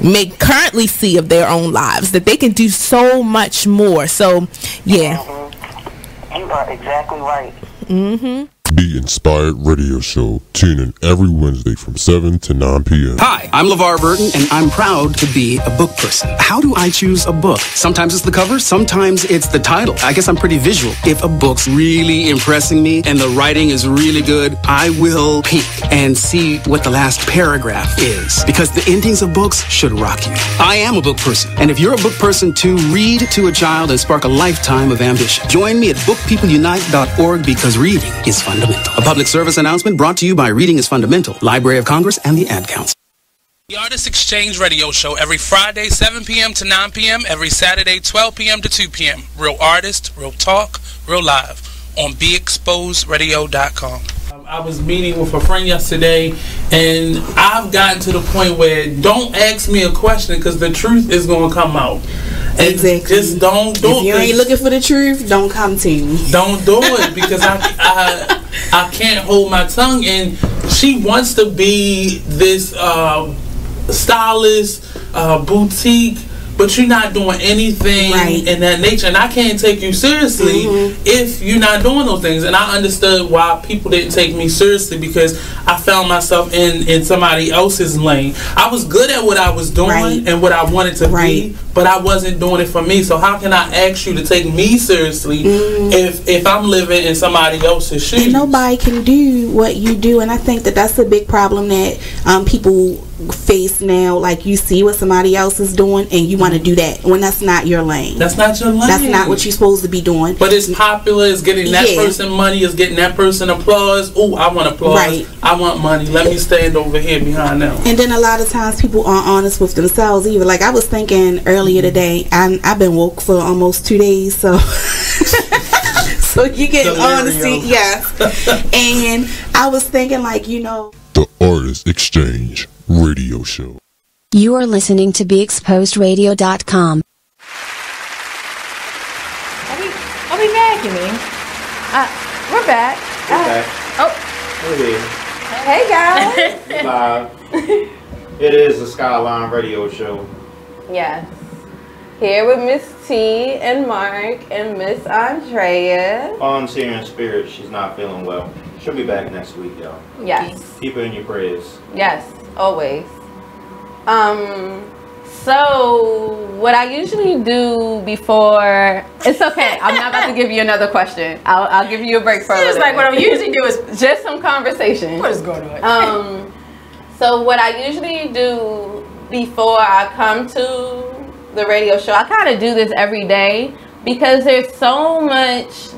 may currently see of their own lives, that they can do so much more. So yeah, you are exactly right. Be Inspired Radio Show. Tune in every Wednesday from 7 to 9 p.m. Hi, I'm LeVar Burton, and I'm proud to be a book person. How do I choose a book? Sometimes it's the cover, sometimes it's the title. I guess I'm pretty visual. If a book's really impressing me and the writing is really good, I will peek and see what the last paragraph is, because the endings of books should rock you. I am a book person, and if you're a book person too, read to a child and spark a lifetime of ambition. Join me at bookpeopleunite.org, because reading is fun to fundamental. A public service announcement brought to you by Reading is Fundamental, Library of Congress, and the Ad Council. The Artist Exchange Radio Show every Friday, 7 p.m. to 9 p.m., every Saturday, 12 p.m. to 2 p.m. Real artist, real talk, real live on BeExposedRadio.com. I was meeting with a friend yesterday, and I've gotten to the point where don't ask me a question because the truth is going to come out. Exactly. Just don't do it. If you ain't looking for the truth, don't come to me. Don't do it because I can't hold my tongue. And she wants to be this stylist, boutique, but you're not doing anything in that nature, and I can't take you seriously if you're not doing those things. And I understood why people didn't take me seriously because I found myself in somebody else's lane. I was good at what I was doing and what I wanted to be, but I wasn't doing it for me. So how can I ask you to take me seriously if I'm living in somebody else's shoes? And nobody can do what you do, and I think that that's a big problem that people face now. Like, you see what somebody else is doing and you want to do that when that's not your lane. That's not your lane. That's not what you're supposed to be doing. But it's popular, it's getting that person money, it's getting that person applause. Oh, I want applause. I want money. Let me stand over here behind them. And then a lot of times people aren't honest with themselves either. Like, I was thinking earlier today, I've been woke for almost 2 days, so so you get honesty, yes. And I was thinking, like, The Artist Exchange Radio Show. You are listening to BeExposedRadio.com. Are we back, you mean? We're back. Oh. Hey, guys. Live. It is the Skylyne Radio Show. Yes. Here with Miss T and Mark and Miss Andrea. Fawn's here in spirit. She's not feeling well. She'll be back next week, y'all. Yes. Keep her in your prayers. Yes, always. So what I usually do before, it's okay, I'm not about to give you another question. I'll give you a break for a little bit. It's like what I usually do is just some conversation. What is going on? So what I usually do before I come to the radio show, I kind of do this every day because there's so much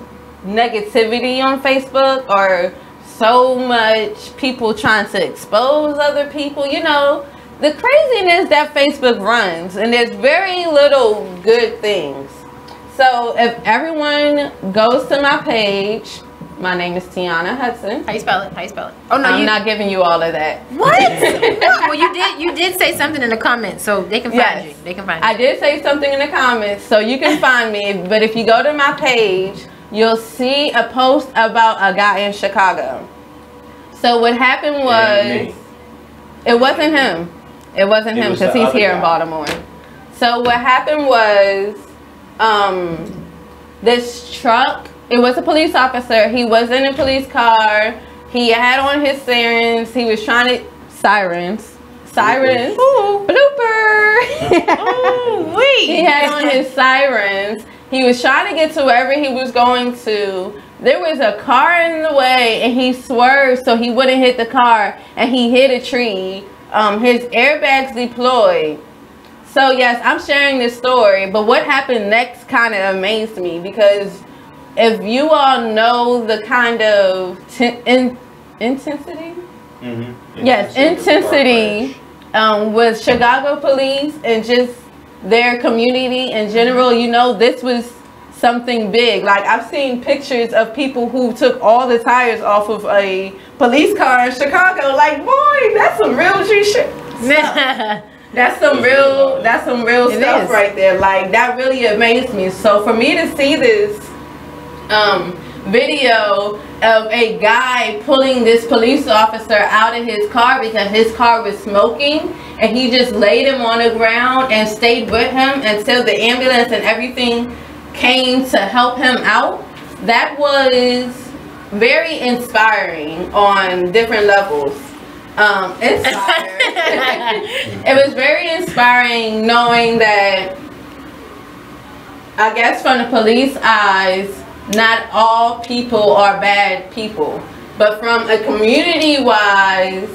negativity on Facebook, or so much people trying to expose other people. The craziness that Facebook runs, and there's very little good things. So if everyone goes to my page, my name is Tiana Hudson. How you spell it? Oh no, I'm not giving you all of that. What? Well, you did say something in the comments, so they can find you. They can find you. I did say something in the comments, so you can find me. But if you go to my page, you'll see a post about a guy in Chicago. So what happened was, it wasn't him. It wasn't him because he's here in Baltimore. So what happened was, this truck, it was a police officer. He was in a police car. He had on his sirens. He was trying to, sirens. Ooh, blooper. Ooh, wee. He had on his sirens. He was trying to get to wherever he was going to. There was a car in the way, and he swerved so he wouldn't hit the car, and he hit a tree. His airbags deployed. So yes, I'm sharing this story, but what happened next kind of amazed me, because if you all know the kind of intensity, intensity with Chicago police and just their community in general, this was something big. Like, I've seen pictures of people who took all the tires off of a police car in Chicago. Like, boy, that's some real shit. That's some real stuff right there. Like, that really amazed me. So for me to see this video of a guy pulling this police officer out of his car because his car was smoking, and he just laid him on the ground and stayed with him until the ambulance and everything came to help him out, that was very inspiring on different levels. It was very inspiring knowing that, I guess from the police eyes, not all people are bad people, but from a community wise,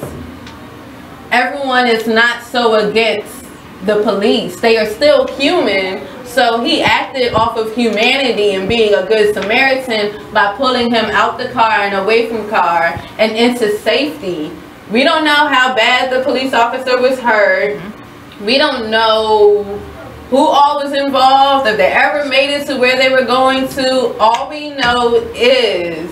everyone is not so against the police. They are still human. So he acted off of humanity and being a good Samaritan by pulling him out the car and away from the car and into safety. We don't know how bad the police officer was hurt. We don't know who all was involved, if they ever made it to where they were going to. All we know is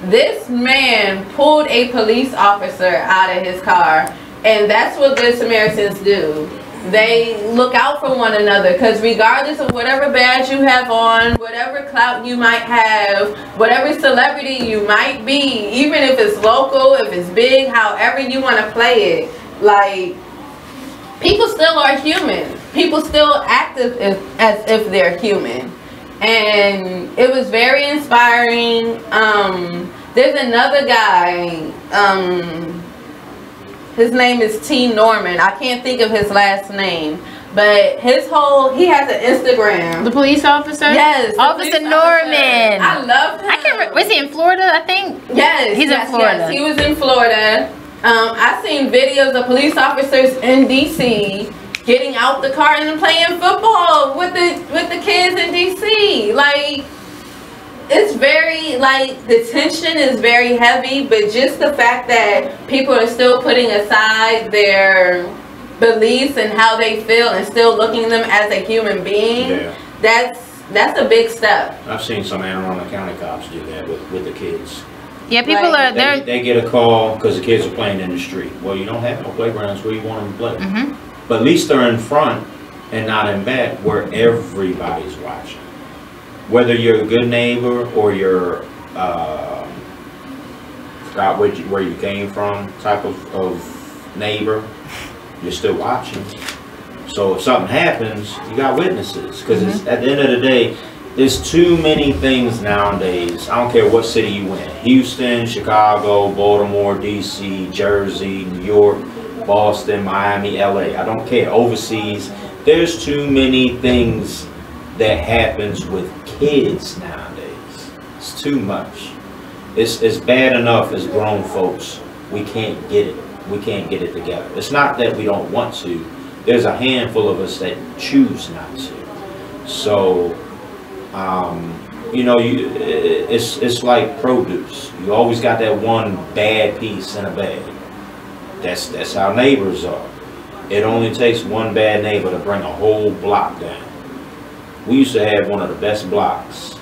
this man pulled a police officer out of his car, and that's what good Samaritans do. They look out for one another, because regardless of whatever badge you have on, whatever clout you might have, whatever celebrity you might be, even if it's local, if it's big, however you want to play it, like, people still are human. People still act as if they're human. And it was very inspiring. There's another guy, his name is T. Norman. I can't think of his last name. But he has an Instagram. The police officer? Yes. Officer Norman. I love him. Was he in Florida, I think? Yes. He's in Florida. Yes, he was in Florida. I've seen videos of police officers in DC getting out the car and playing football with the kids in DC. Like, it's very, like, the tension is very heavy, but just the fact that people are still putting aside their beliefs and how they feel and still looking at them as a human being, that's a big step. I've seen some Anne Arundel County cops do that with the kids. Yeah, people are there. They get a call because the kids are playing in the street. Well, you don't have no playgrounds where you want them to play. But at least they're in front and not in back where everybody's watching. Whether you're a good neighbor or you're forgot where you came from type of neighbor, you're still watching. So if something happens, you got witnesses. Because at the end of the day, there's too many things nowadays. I don't care what city you in. Houston, Chicago, Baltimore, DC, Jersey, New York, Boston, Miami, LA. I don't care. Overseas. There's too many things that happens with kids nowadays. It's too much. It's bad enough as grown folks. We can't get it. We can't get it together. It's not that we don't want to. There's a handful of us that choose not to. So, you know, it's like produce. You always got that one bad piece in a bag. That's how neighbors are. It only takes one bad neighbor to bring a whole block down. We used to have one of the best blocks.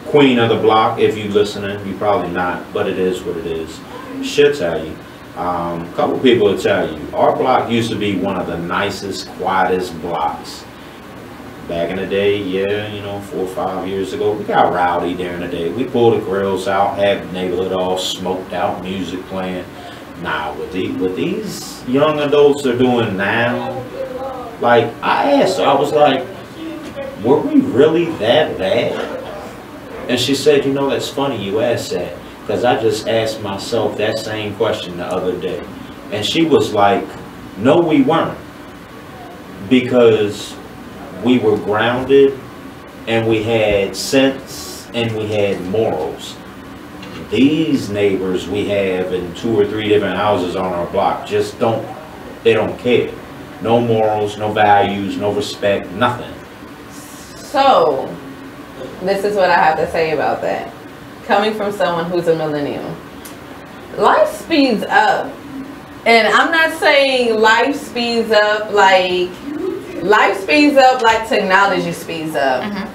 Queen of the block, if you listening, you probably not, but it is what it is. Should tell you. A couple people will tell you, our block used to be one of the nicest, quietest blocks. Back in the day, yeah, you know, 4 or 5 years ago, we got rowdy during the day. We pulled the grills out, had the neighborhood all smoked out, music playing. Nah, what these young adults are doing now, like, I asked her, I was like, were we really that bad? And she said, you know, that's funny you asked that, because I just asked myself that same question the other day. And she was like, no, we weren't. Because we were grounded and we had sense and we had morals. These neighbors we have in 2 or 3 different houses on our block just don't care. No morals, no values, no respect, nothing. So, this is what I have to say about that. Coming from someone who's a millennial. Life speeds up. And I'm not saying life speeds up like technology speeds up.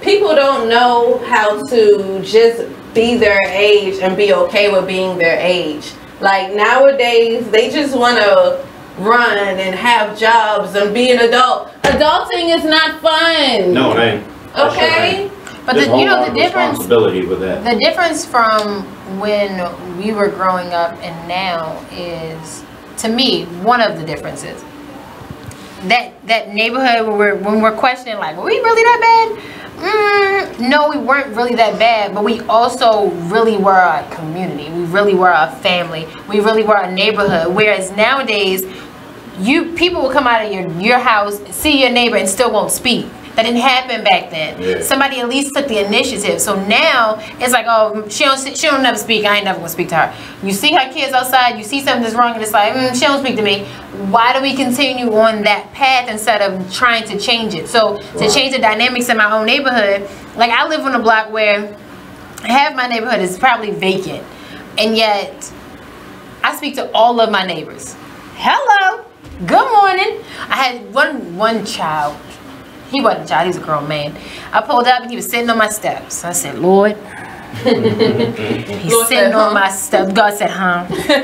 People don't know how to just be their age and be okay with being their age. Like nowadays, they just want to run and have jobs and be an adult. Adulting is not fun. No, it ain't. Okay? But you know the difference. Responsibility with that. The difference from when we were growing up and now is, to me, one of the differences. That neighborhood when we're questioning, like, were we really that bad? No, we weren't really that bad, but we also really were a community. We really were a family. We really were a neighborhood. Whereas nowadays, people will come out of your house, see your neighbor, and still won't speak. That didn't happen back then. Yeah. Somebody at least took the initiative. So now it's like, oh, she don't never speak. I ain't never gonna speak to her. You see her kids outside, you see something that's wrong, and it's like, she don't speak to me. Why do we continue on that path instead of trying to change it? So to change the dynamics in my own neighborhood, like I live on a block where half my neighborhood is probably vacant, and yet I speak to all of my neighbors. Hello, good morning. I had one child. He wasn't a child, he was a grown man. I pulled up and he was sitting on my steps. I said, Lord. He's sitting on my steps. God said,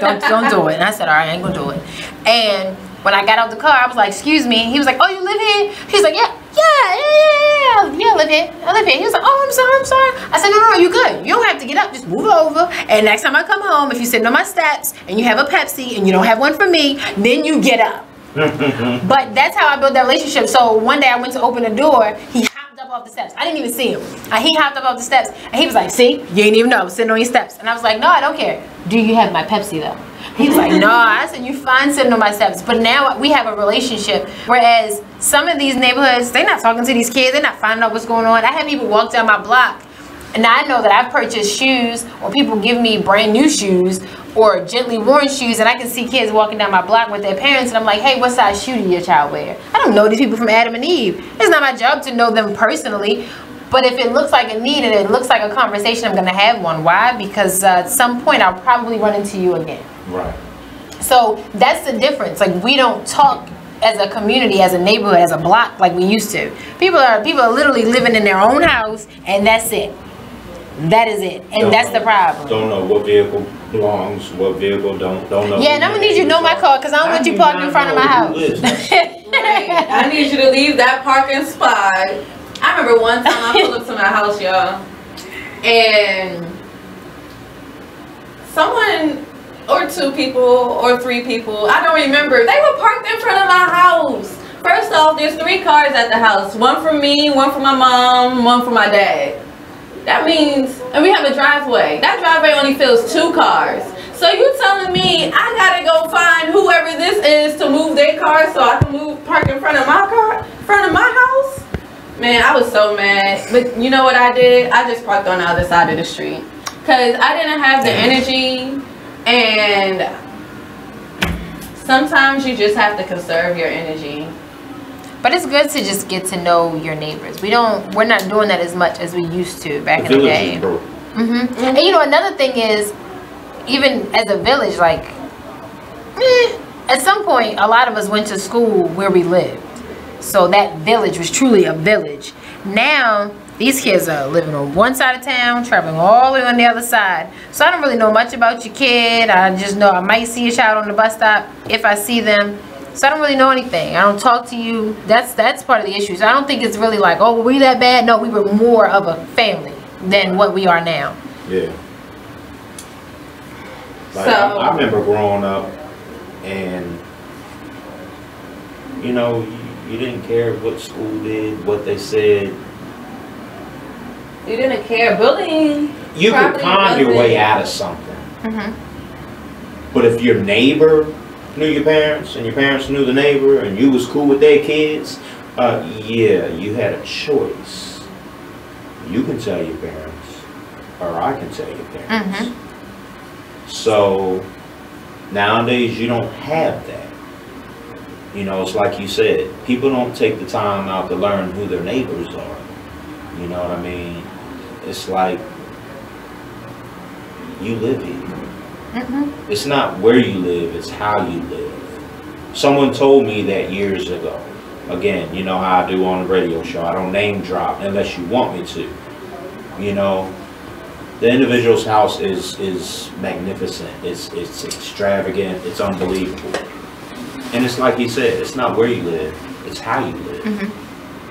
don't do it. And I said, all right, I ain't gonna do it. And when I got out the car, I was like, excuse me. He was like, oh, you live here? He's like, yeah, I live here. I live here. He was like, oh, I'm sorry. I said, no, you good. You don't have to get up. Just move over. And next time I come home, if you're sitting on my steps and you have a Pepsi and you don't have one for me, then you get up. But that's how I built that relationship. So one day I went to open the door. He hopped up off the steps. I didn't even see him. He hopped up off the steps and he was like, see, you ain't even know I was sitting on your steps. And I was like, no, I don't care. Do you have my Pepsi though? He was like, no. I said, you fine sitting on my steps. But now we have a relationship. Whereas some of these neighborhoods, they're not talking to these kids. They're not finding out what's going on. I have people walk down my block and I know that I've purchased shoes, or people give me brand new shoes or gently worn shoes, and I can see kids walking down my block with their parents, and I'm like, hey, what size shoe did your child wear? I don't know these people from Adam and Eve. It's not my job to know them personally, but if it looks like a need and it looks like a conversation, I'm going to have one. Why? Because at some point I'll probably run into you again. Right. So that's the difference. Like, we don't talk as a community, as a neighborhood, as a block like we used to. People are literally living in their own house, and that's it. That is it, and that's the problem. Don't know what vehicle belongs, what vehicle don't know. Yeah, and I'm gonna need you to know my car because I don't want you parked in front of my house. Right. I need you to leave that parking spot. I remember one time I pulled up to my house, y'all, and someone or two people or three people, I don't remember, they were parked in front of my house. First off, there's 3 cars at the house. One for me, one for my mom, one for my dad. That means, and we have a driveway. That driveway only fills 2 cars. So you telling me I gotta go find whoever this is to move their car so I can park in front of my car, front of my house? Man, I was so mad. But you know what I did? I just parked on the other side of the street. Because I didn't have the energy, and sometimes you just have to conserve your energy. But it's good to just get to know your neighbors. We're not doing that as much as we used to back in the day. And you know, another thing is, even as a village, like, at some point, a lot of us went to school where we lived. So that village was truly a village. Now, these kids are living on one side of town, traveling all the way on the other side. So I don't really know much about your kid. I just know I might see a child on the bus stop if I see them. So I don't really know anything. I don't talk to you. That's part of the issue. So I don't think it's really like, oh, were we that bad? No, we were more of a family than what we are now. Yeah. Like, I remember growing up, and you know, you didn't care what school did, what they said. You didn't care. Bullying. You could con your way out of something. But if your neighbor knew your parents and your parents knew the neighbor and you was cool with their kids, yeah, you had a choice. You can tell your parents, or I can tell your parents. So nowadays you don't have that. You know, it's like you said, people don't take the time out to learn who their neighbors are. You know what I mean? It's like, you live here. It's not where you live, it's how you live. Someone told me that years ago. Again, you know how I do on the radio show. I don't name drop unless you want me to. You know, the individual's house is magnificent. It's extravagant. It's unbelievable. And it's like he said, it's not where you live, it's how you live.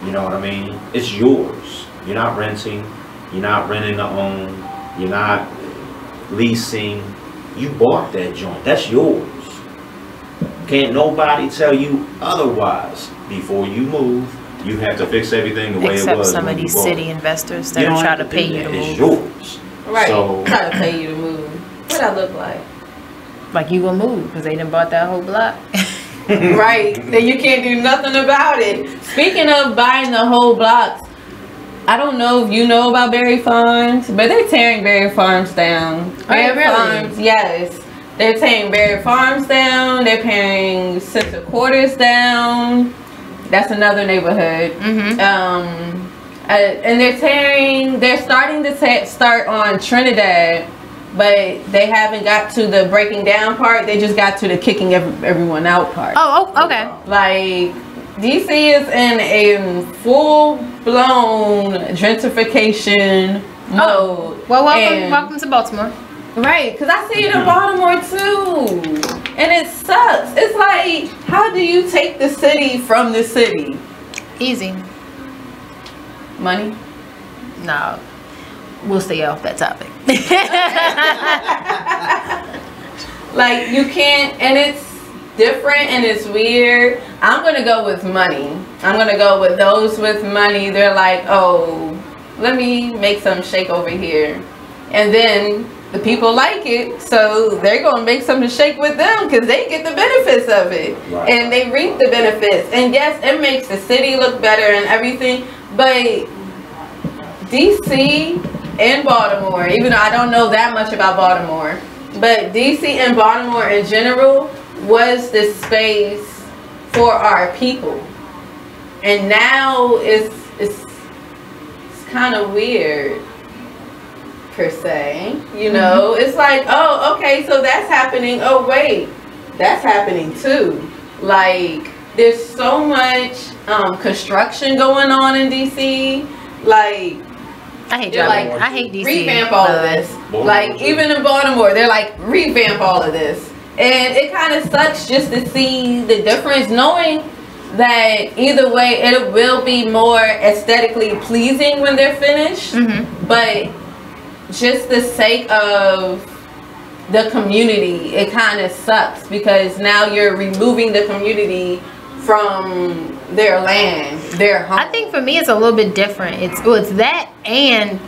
You know what I mean? It's yours. You're not renting. You're not renting to own. You're not leasing. You bought that joint. That's yours. Can't nobody tell you otherwise. Before you move, you have to fix everything the way it was. Except some of these city investors that don't try to pay you to move. It's yours. Right. So, Try to pay you to move. What I look like? Like you gonna move because they done bought that whole block. Right. Then you can't do nothing about it. Speaking of buying the whole blocks, I don't know if you know about Berry Farms, but they're tearing Berry Farms down. Berry Farms, yes. They're tearing Berry Farms down. They're tearing Center Quarters down. That's another neighborhood. And they're starting to start on Trinidad, but they haven't got to the breaking down part. They just got to the kicking everyone out part. Oh, okay. Like, DC is in a full-blown gentrification mode. Well, welcome to Baltimore. Right, because I see it in Baltimore too. And it sucks. It's like, how do you take the city from the city? Easy. Money? No. We'll stay off that topic. Like, you can't, and it's different and it's weird. I'm going to go with money. I'm going to go with those with money. They're like, oh, let me make some shake over here. And then the people like it, so they're going to make something shake with them because they get the benefits of it. Right. And they reap the benefits. And yes, it makes the city look better and everything, but DC and Baltimore, even though I don't know that much about Baltimore, but DC and Baltimore in general was the space for our people. And now it's kind of weird, per se, you know. It's like, oh, okay, so that's happening. Oh wait, that's happening too. Like, there's so much construction going on in DC. Like, I hate I hate DC. Revamp all of this. Like, even in Baltimore, they're like, revamp all of this. And it kind of sucks just to see the difference, knowing that either way it will be more aesthetically pleasing when they're finished. But just the sake of the community, it kind of sucks because now you're removing the community from their land, their home. I think for me it's a little bit different. It's that, and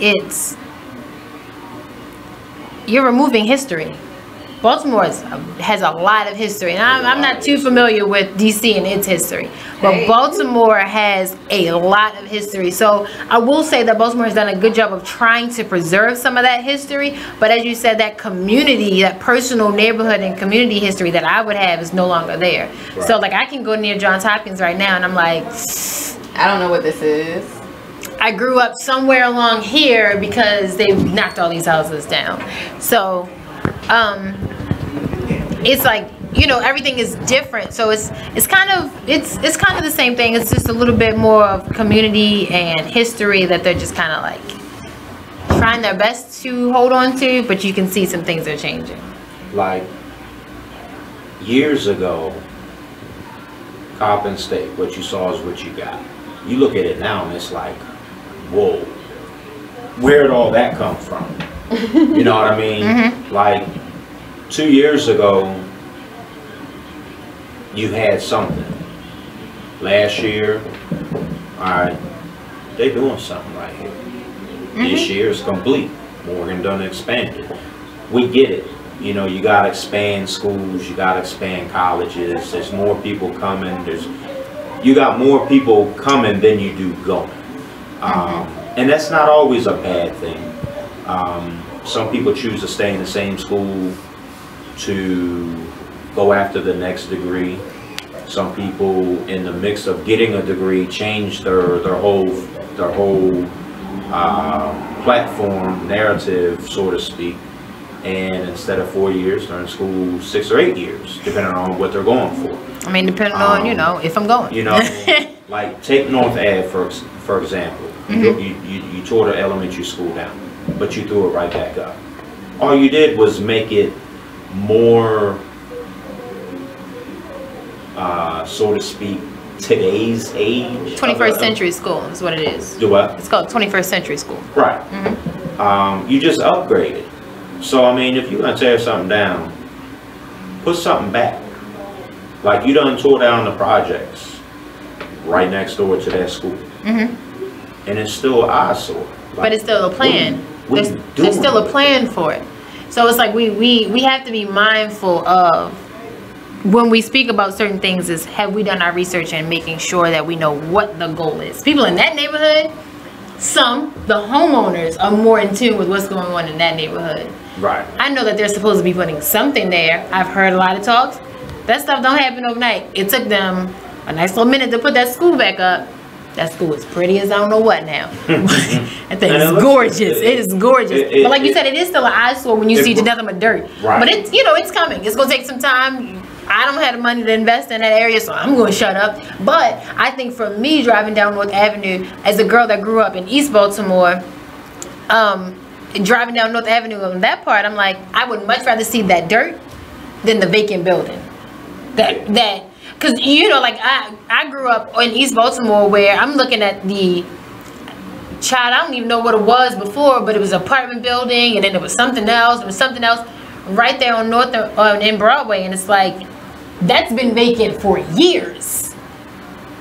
you're removing history. Baltimore has a lot of history, and I'm not too familiar with DC and its history, but Baltimore has a lot of history. So I will say that Baltimore has done a good job of trying to preserve some of that history, but as you said, that community, that personal neighborhood and community history that I would have is no longer there. Right. So like, I can go near Johns Hopkins right now and I'm like, I don't know what this is. I grew up somewhere along here because they knocked all these houses down. So it's like, you know, everything is different, so it's kind of the same thing. It's just a little bit more of community and history that they're just kind of like trying their best to hold on to, but you can see some things are changing. Like years ago, Coppin Steak, what you saw is what you got. You look at it now and it's like, whoa, where'd all that come from? You know what I mean? Like 2 years ago, you had something. Last year, alright, they doing something right here. This year is complete. Morgan done expanded. We get it. You know, you gotta expand schools, you gotta expand colleges. There's more people coming. You got more people coming than you do going. And that's not always a bad thing. Some people choose to stay in the same school to go after the next degree. Some people, in the mix of getting a degree, change their whole platform, narrative, so to speak. And instead of 4 years, they're in school 6 or 8 years, depending on what they're going for. I mean, depending on, you know, if I'm going. You know, like take North Ave for example. You tore the elementary school down, but you threw it right back up. All you did was make it more, so to speak, today's age. 21st century school is what it is. Do what? It's called 21st century school. Right. You just upgraded. So, I mean, if you're going to tear something down, put something back. Like, you done tore down the projects right next door to that school. And it's still an eyesore. Like, but it's still a plan. There's still a plan for it. So it's like we have to be mindful of when we speak about certain things is, have we done our research and making sure that we know what the goal is? People in that neighborhood, the homeowners are more in tune with what's going on in that neighborhood. Right. I know that they're supposed to be putting something there. I've heard a lot of talks. That stuff don't happen overnight. It took them a nice little minute to put that school back up. That school is pretty as I don't know what now. That thing is gorgeous. It is gorgeous. But like you said, it is still an eyesore when you see nothing but dirt. Right. But it's, you know, it's coming. It's going to take some time. I don't have the money to invest in that area, so I'm going to shut up. But I think for me, driving down North Avenue, as a girl that grew up in East Baltimore, driving down North Avenue on that part, I'm like, I would much rather see that dirt than the vacant building. Because, you know, like, I grew up in East Baltimore where I'm looking at the child, I don't even know what it was before, but it was an apartment building, and then there was something else, right there on North in Broadway, and it's like, that's been vacant for years.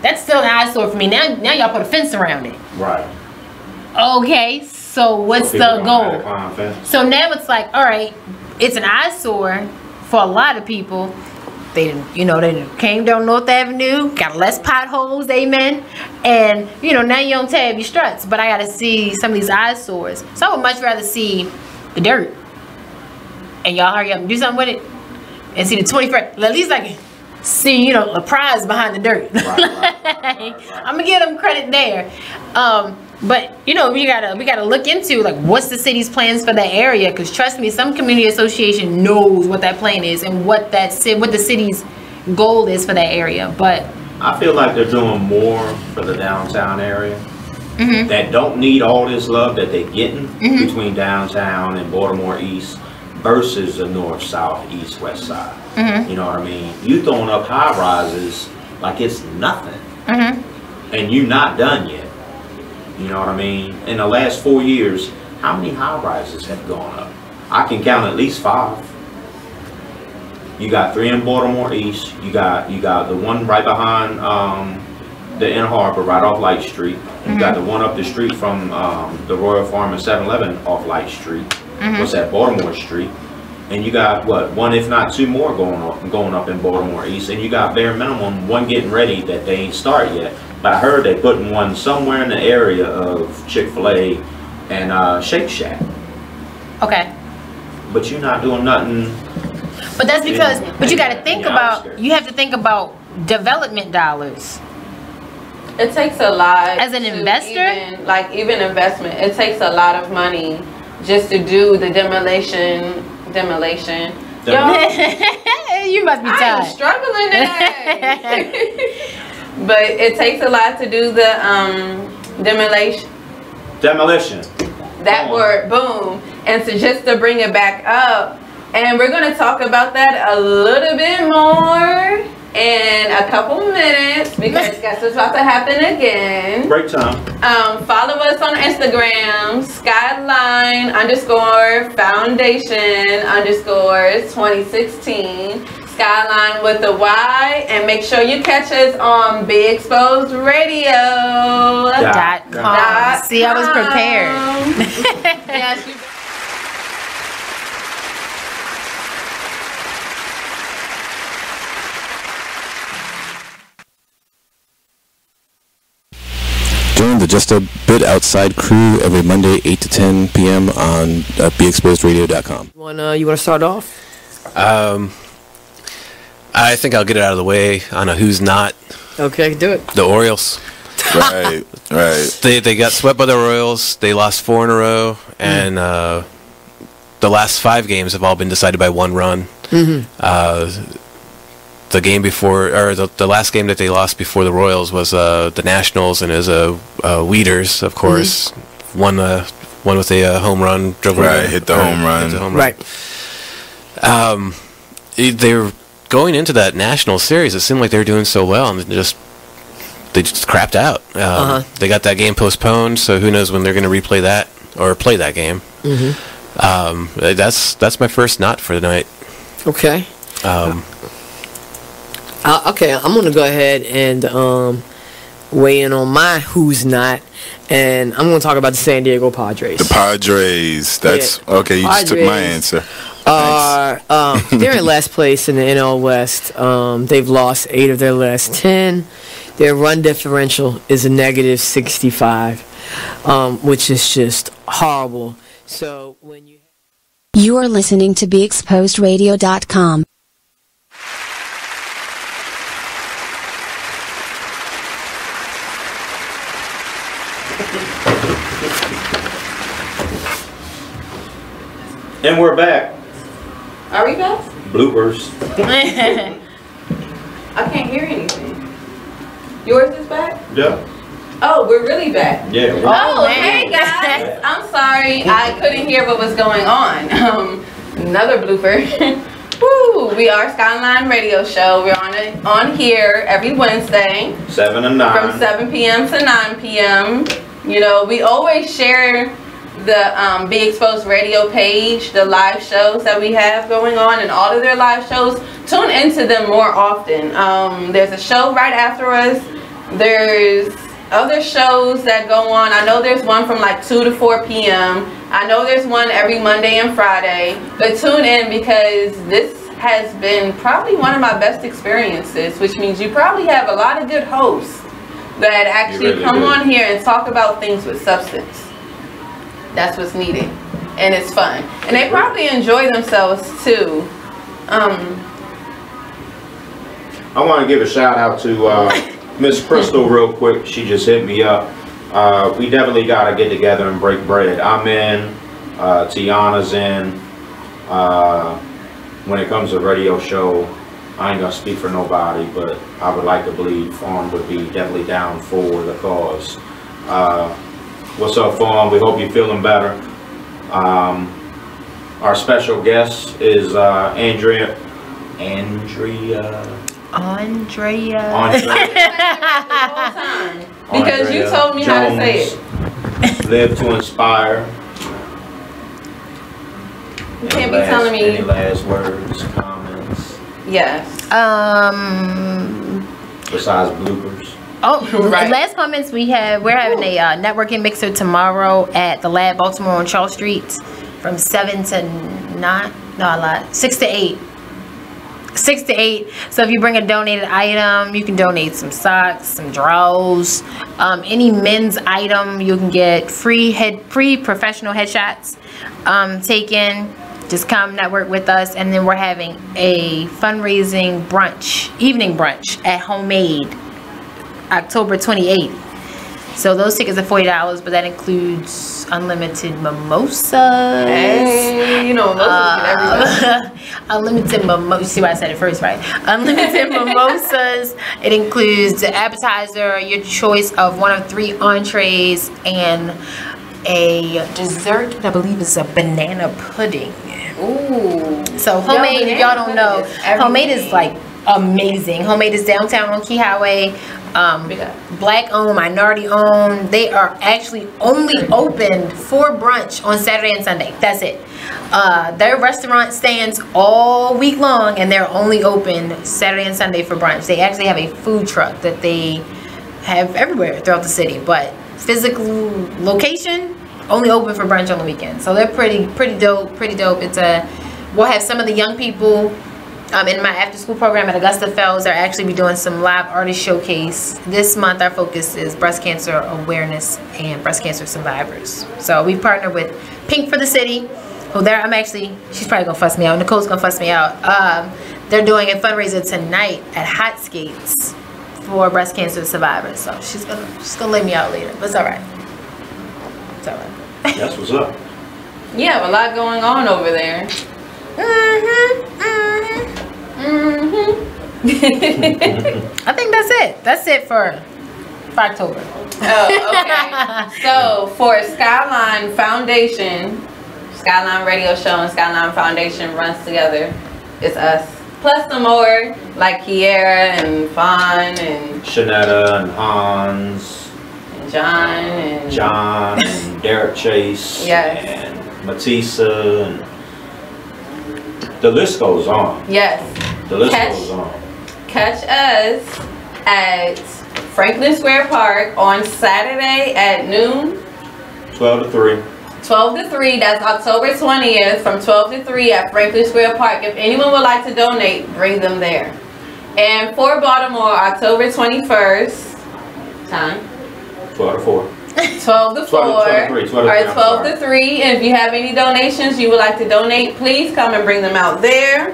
That's still an eyesore for me. Now y'all put a fence around it. Right. Okay, so what's the goal? So now it's like, all right, it's an eyesore for a lot of people. They came down North Avenue, got less potholes, amen. And, you know, now you don't tab your struts, but I got to see some of these eyesores. So I would much rather see the dirt. And y'all hurry up and do something with it. And see the 21st, at least I can see, you know, a prize behind the dirt. Right. I'm going to give them credit there. But, you know, we gotta look into, like, what's the city's plans for that area? Because trust me, some community association knows what that plan is and what the city's goal is for that area. But I feel like they're doing more for the downtown area that don't need all this love that they're getting between downtown and Baltimore East versus the north, south, east, west side. You know what I mean? You throwing up high rises like it's nothing, and you're not done yet. You know what I mean? In the last 4 years, how many high rises have gone up? I can count at least 5. You got 3 in Baltimore East. You got the one right behind the Inner Harbor, right off Light Street. You got the one up the street from the Royal Farm and 7-Eleven off Light Street. What's that? Baltimore Street. And you got what, 1 if not 2 more going up in Baltimore East. And you got bare minimum 1 getting ready that they ain't start yet. But I heard they putting 1 somewhere in the area of Chick-fil-A and Shake Shack. Okay. But you're not doing nothing. But that's because, but you got to think about, you have to think about development dollars. It takes a lot. As an investor? Even investment, it takes a lot of money just to do the demolition. You must be tired. I'm struggling today. But it takes a lot to do the demolition. That word, boom. And so just to bring it back up, and we're going to talk about that a little bit more in a couple minutes, because guess what's about to happen again. Break time. Follow us on Instagram, Skylyne _foundation_ 2016. Skylyne with a Y, and make sure you catch us on BeExposedRadio.com. See, I was prepared. Yes, you. Join the Just a Bit Outside crew every Monday, 8 to 10 p.m. on BeExposedRadio.com. You want to start off? I think I'll get it out of the way on a who's not. Okay, do it. The Orioles. Right. They got swept by the Royals. They lost 4 in a row, and the last 5 games have all been decided by 1 run. The game before, or the last game that they lost before the Royals was the Nationals, and it was Weeders, of course, won with a home run. Hit the home run. Right. They were going into that National series. It seemed like they were doing so well, and they just crapped out. They got that game postponed, so who knows when they're going to replay that or play that game. That's my first not for the night. Okay. Okay, I'm going to go ahead and weigh in on my who's not, and I'm going to talk about the San Diego Padres. The Padres. That's okay. You just took my answer. are they're in last place in the NL West. They've lost 8 of their last 10. Their run differential is a negative 65, which is just horrible. So when You are listening to BeExposedRadio.com. And we're back. Are we back? Bloopers. I can't hear anything. Yours is back? Yeah. Oh, we're really back. Yeah. Oh, hey guys. I'm sorry. I couldn't hear what was going on. Another blooper. Woo! We are Skylyne Radio Show. We're on here every Wednesday. 7 to 9. From 7 p.m. to 9 p.m. You know, we always share the Be Exposed Radio page, the live shows that we have going on, and all of their live shows. Tune into them more often. There's a show right after us. There's other shows that go on. I know there's one from like 2 to 4 p.m. I know there's one every Monday and Friday. But tune in, because this has been probably one of my best experiences, which means you probably have a lot of good hosts that actually really come on here and talk about things with substance. That's what's needed, and it's fun, and they probably enjoy themselves too. I want to give a shout out to Miss Crystal real quick. She just hit me up. We definitely got to get together and break bread. I'm in. Tiana's in. When it comes to radio show, I ain't gonna speak for nobody, but I would like to believe Fawn would be definitely down for the cause. What's up, Fawn? We hope you're feeling better. Our special guest is Andrea. Because you told me how to say it. Live to inspire. You can't be telling me. Any last words, comments? Yes. Besides bloopers. Oh, right. Last comments we're having a networking mixer tomorrow at the Lab Baltimore on Charles Street from 7 to 9. No, I lied. 6 to 8. 6 to 8. So if you bring a donated item, you can donate some socks, some drawers, any men's item. You can get free professional headshots taken. Just come network with us, and then we're having a fundraising brunch, evening brunch at Homemade, October 28th. So those tickets are $40, but that includes unlimited mimosas. Hey, you know, unlimited mimosas. See why I said it first, right? Unlimited mimosas. It includes the appetizer, your choice of one of 3 entrees, and a dessert that I believe is a banana pudding. Ooh. So Homemade, if y'all don't know, Homemade is like amazing. Homemade is downtown on Key Highway. Black owned, minority owned. They are actually only open for brunch on Saturday and Sunday. That's it. Their restaurant stands all week long, and they're only open Saturday and Sunday for brunch. They actually have a food truck that they have everywhere throughout the city, but physical location only open for brunch on the weekend. So they're pretty dope. We'll have some of the young people in my after school program at Augusta Fells. They'll actually be doing some live artist showcase. This month our focus is breast cancer awareness and breast cancer survivors. So we partnered with Pink for the City, who she's probably gonna fuss me out. Nicole's gonna fuss me out. They're doing a fundraiser tonight at Hot Skates for breast cancer survivors. So she's gonna lay me out later, but it's all right. It's all right. That's what's up. You have a lot going on over there. I think that's it. That's it for October. Oh, okay. So for Skylyne Foundation, Skylyne Radio Show and Skylyne Foundation runs together. It's us. Plus some more, like Kiera and Fawn and Shanetta and Hans. And John and Derek Chase. Yes. And Matissa, and the list goes on. Yes. The list goes on. Catch us at Franklin Square Park on Saturday at noon. 12 to 3. 12 to 3, that's October 20th, from 12 to 3 at Franklin Square Park. If anyone would like to donate, bring them there. And for Baltimore, October 21st, time? 12 to 4. 12 to 4, or 12 to 3. And if you have any donations you would like to donate, please come and bring them out there.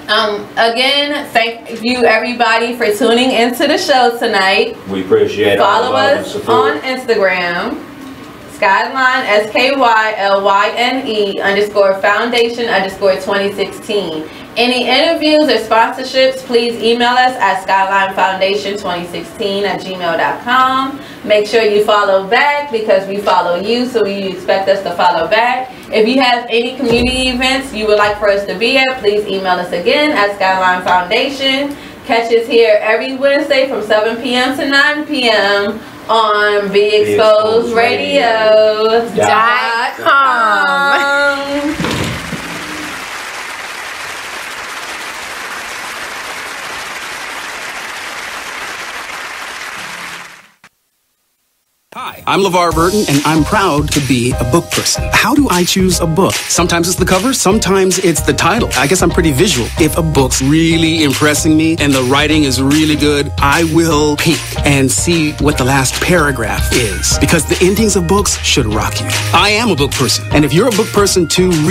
Again, thank you everybody for tuning into the show tonight. We appreciate it. Follow us on Instagram, Skylyne, SKYLYNE_foundation_2016. Any interviews or sponsorships, please email us at skylinefoundation2016@gmail.com. Make sure you follow back because we follow you, so you expect us to follow back. If you have any community events you would like for us to be at, please email us again at Skylyne Foundation. Catch us here every Wednesday from 7 p.m. to 9 p.m. on BeExposedRadio.com. Hi, I'm LeVar Burton, and I'm proud to be a book person. How do I choose a book? Sometimes it's the cover, sometimes it's the title. I guess I'm pretty visual. If a book's really impressing me and the writing is really good, I will peek and see what the last paragraph is, because the endings of books should rock you. I am a book person, and if you're a book person too,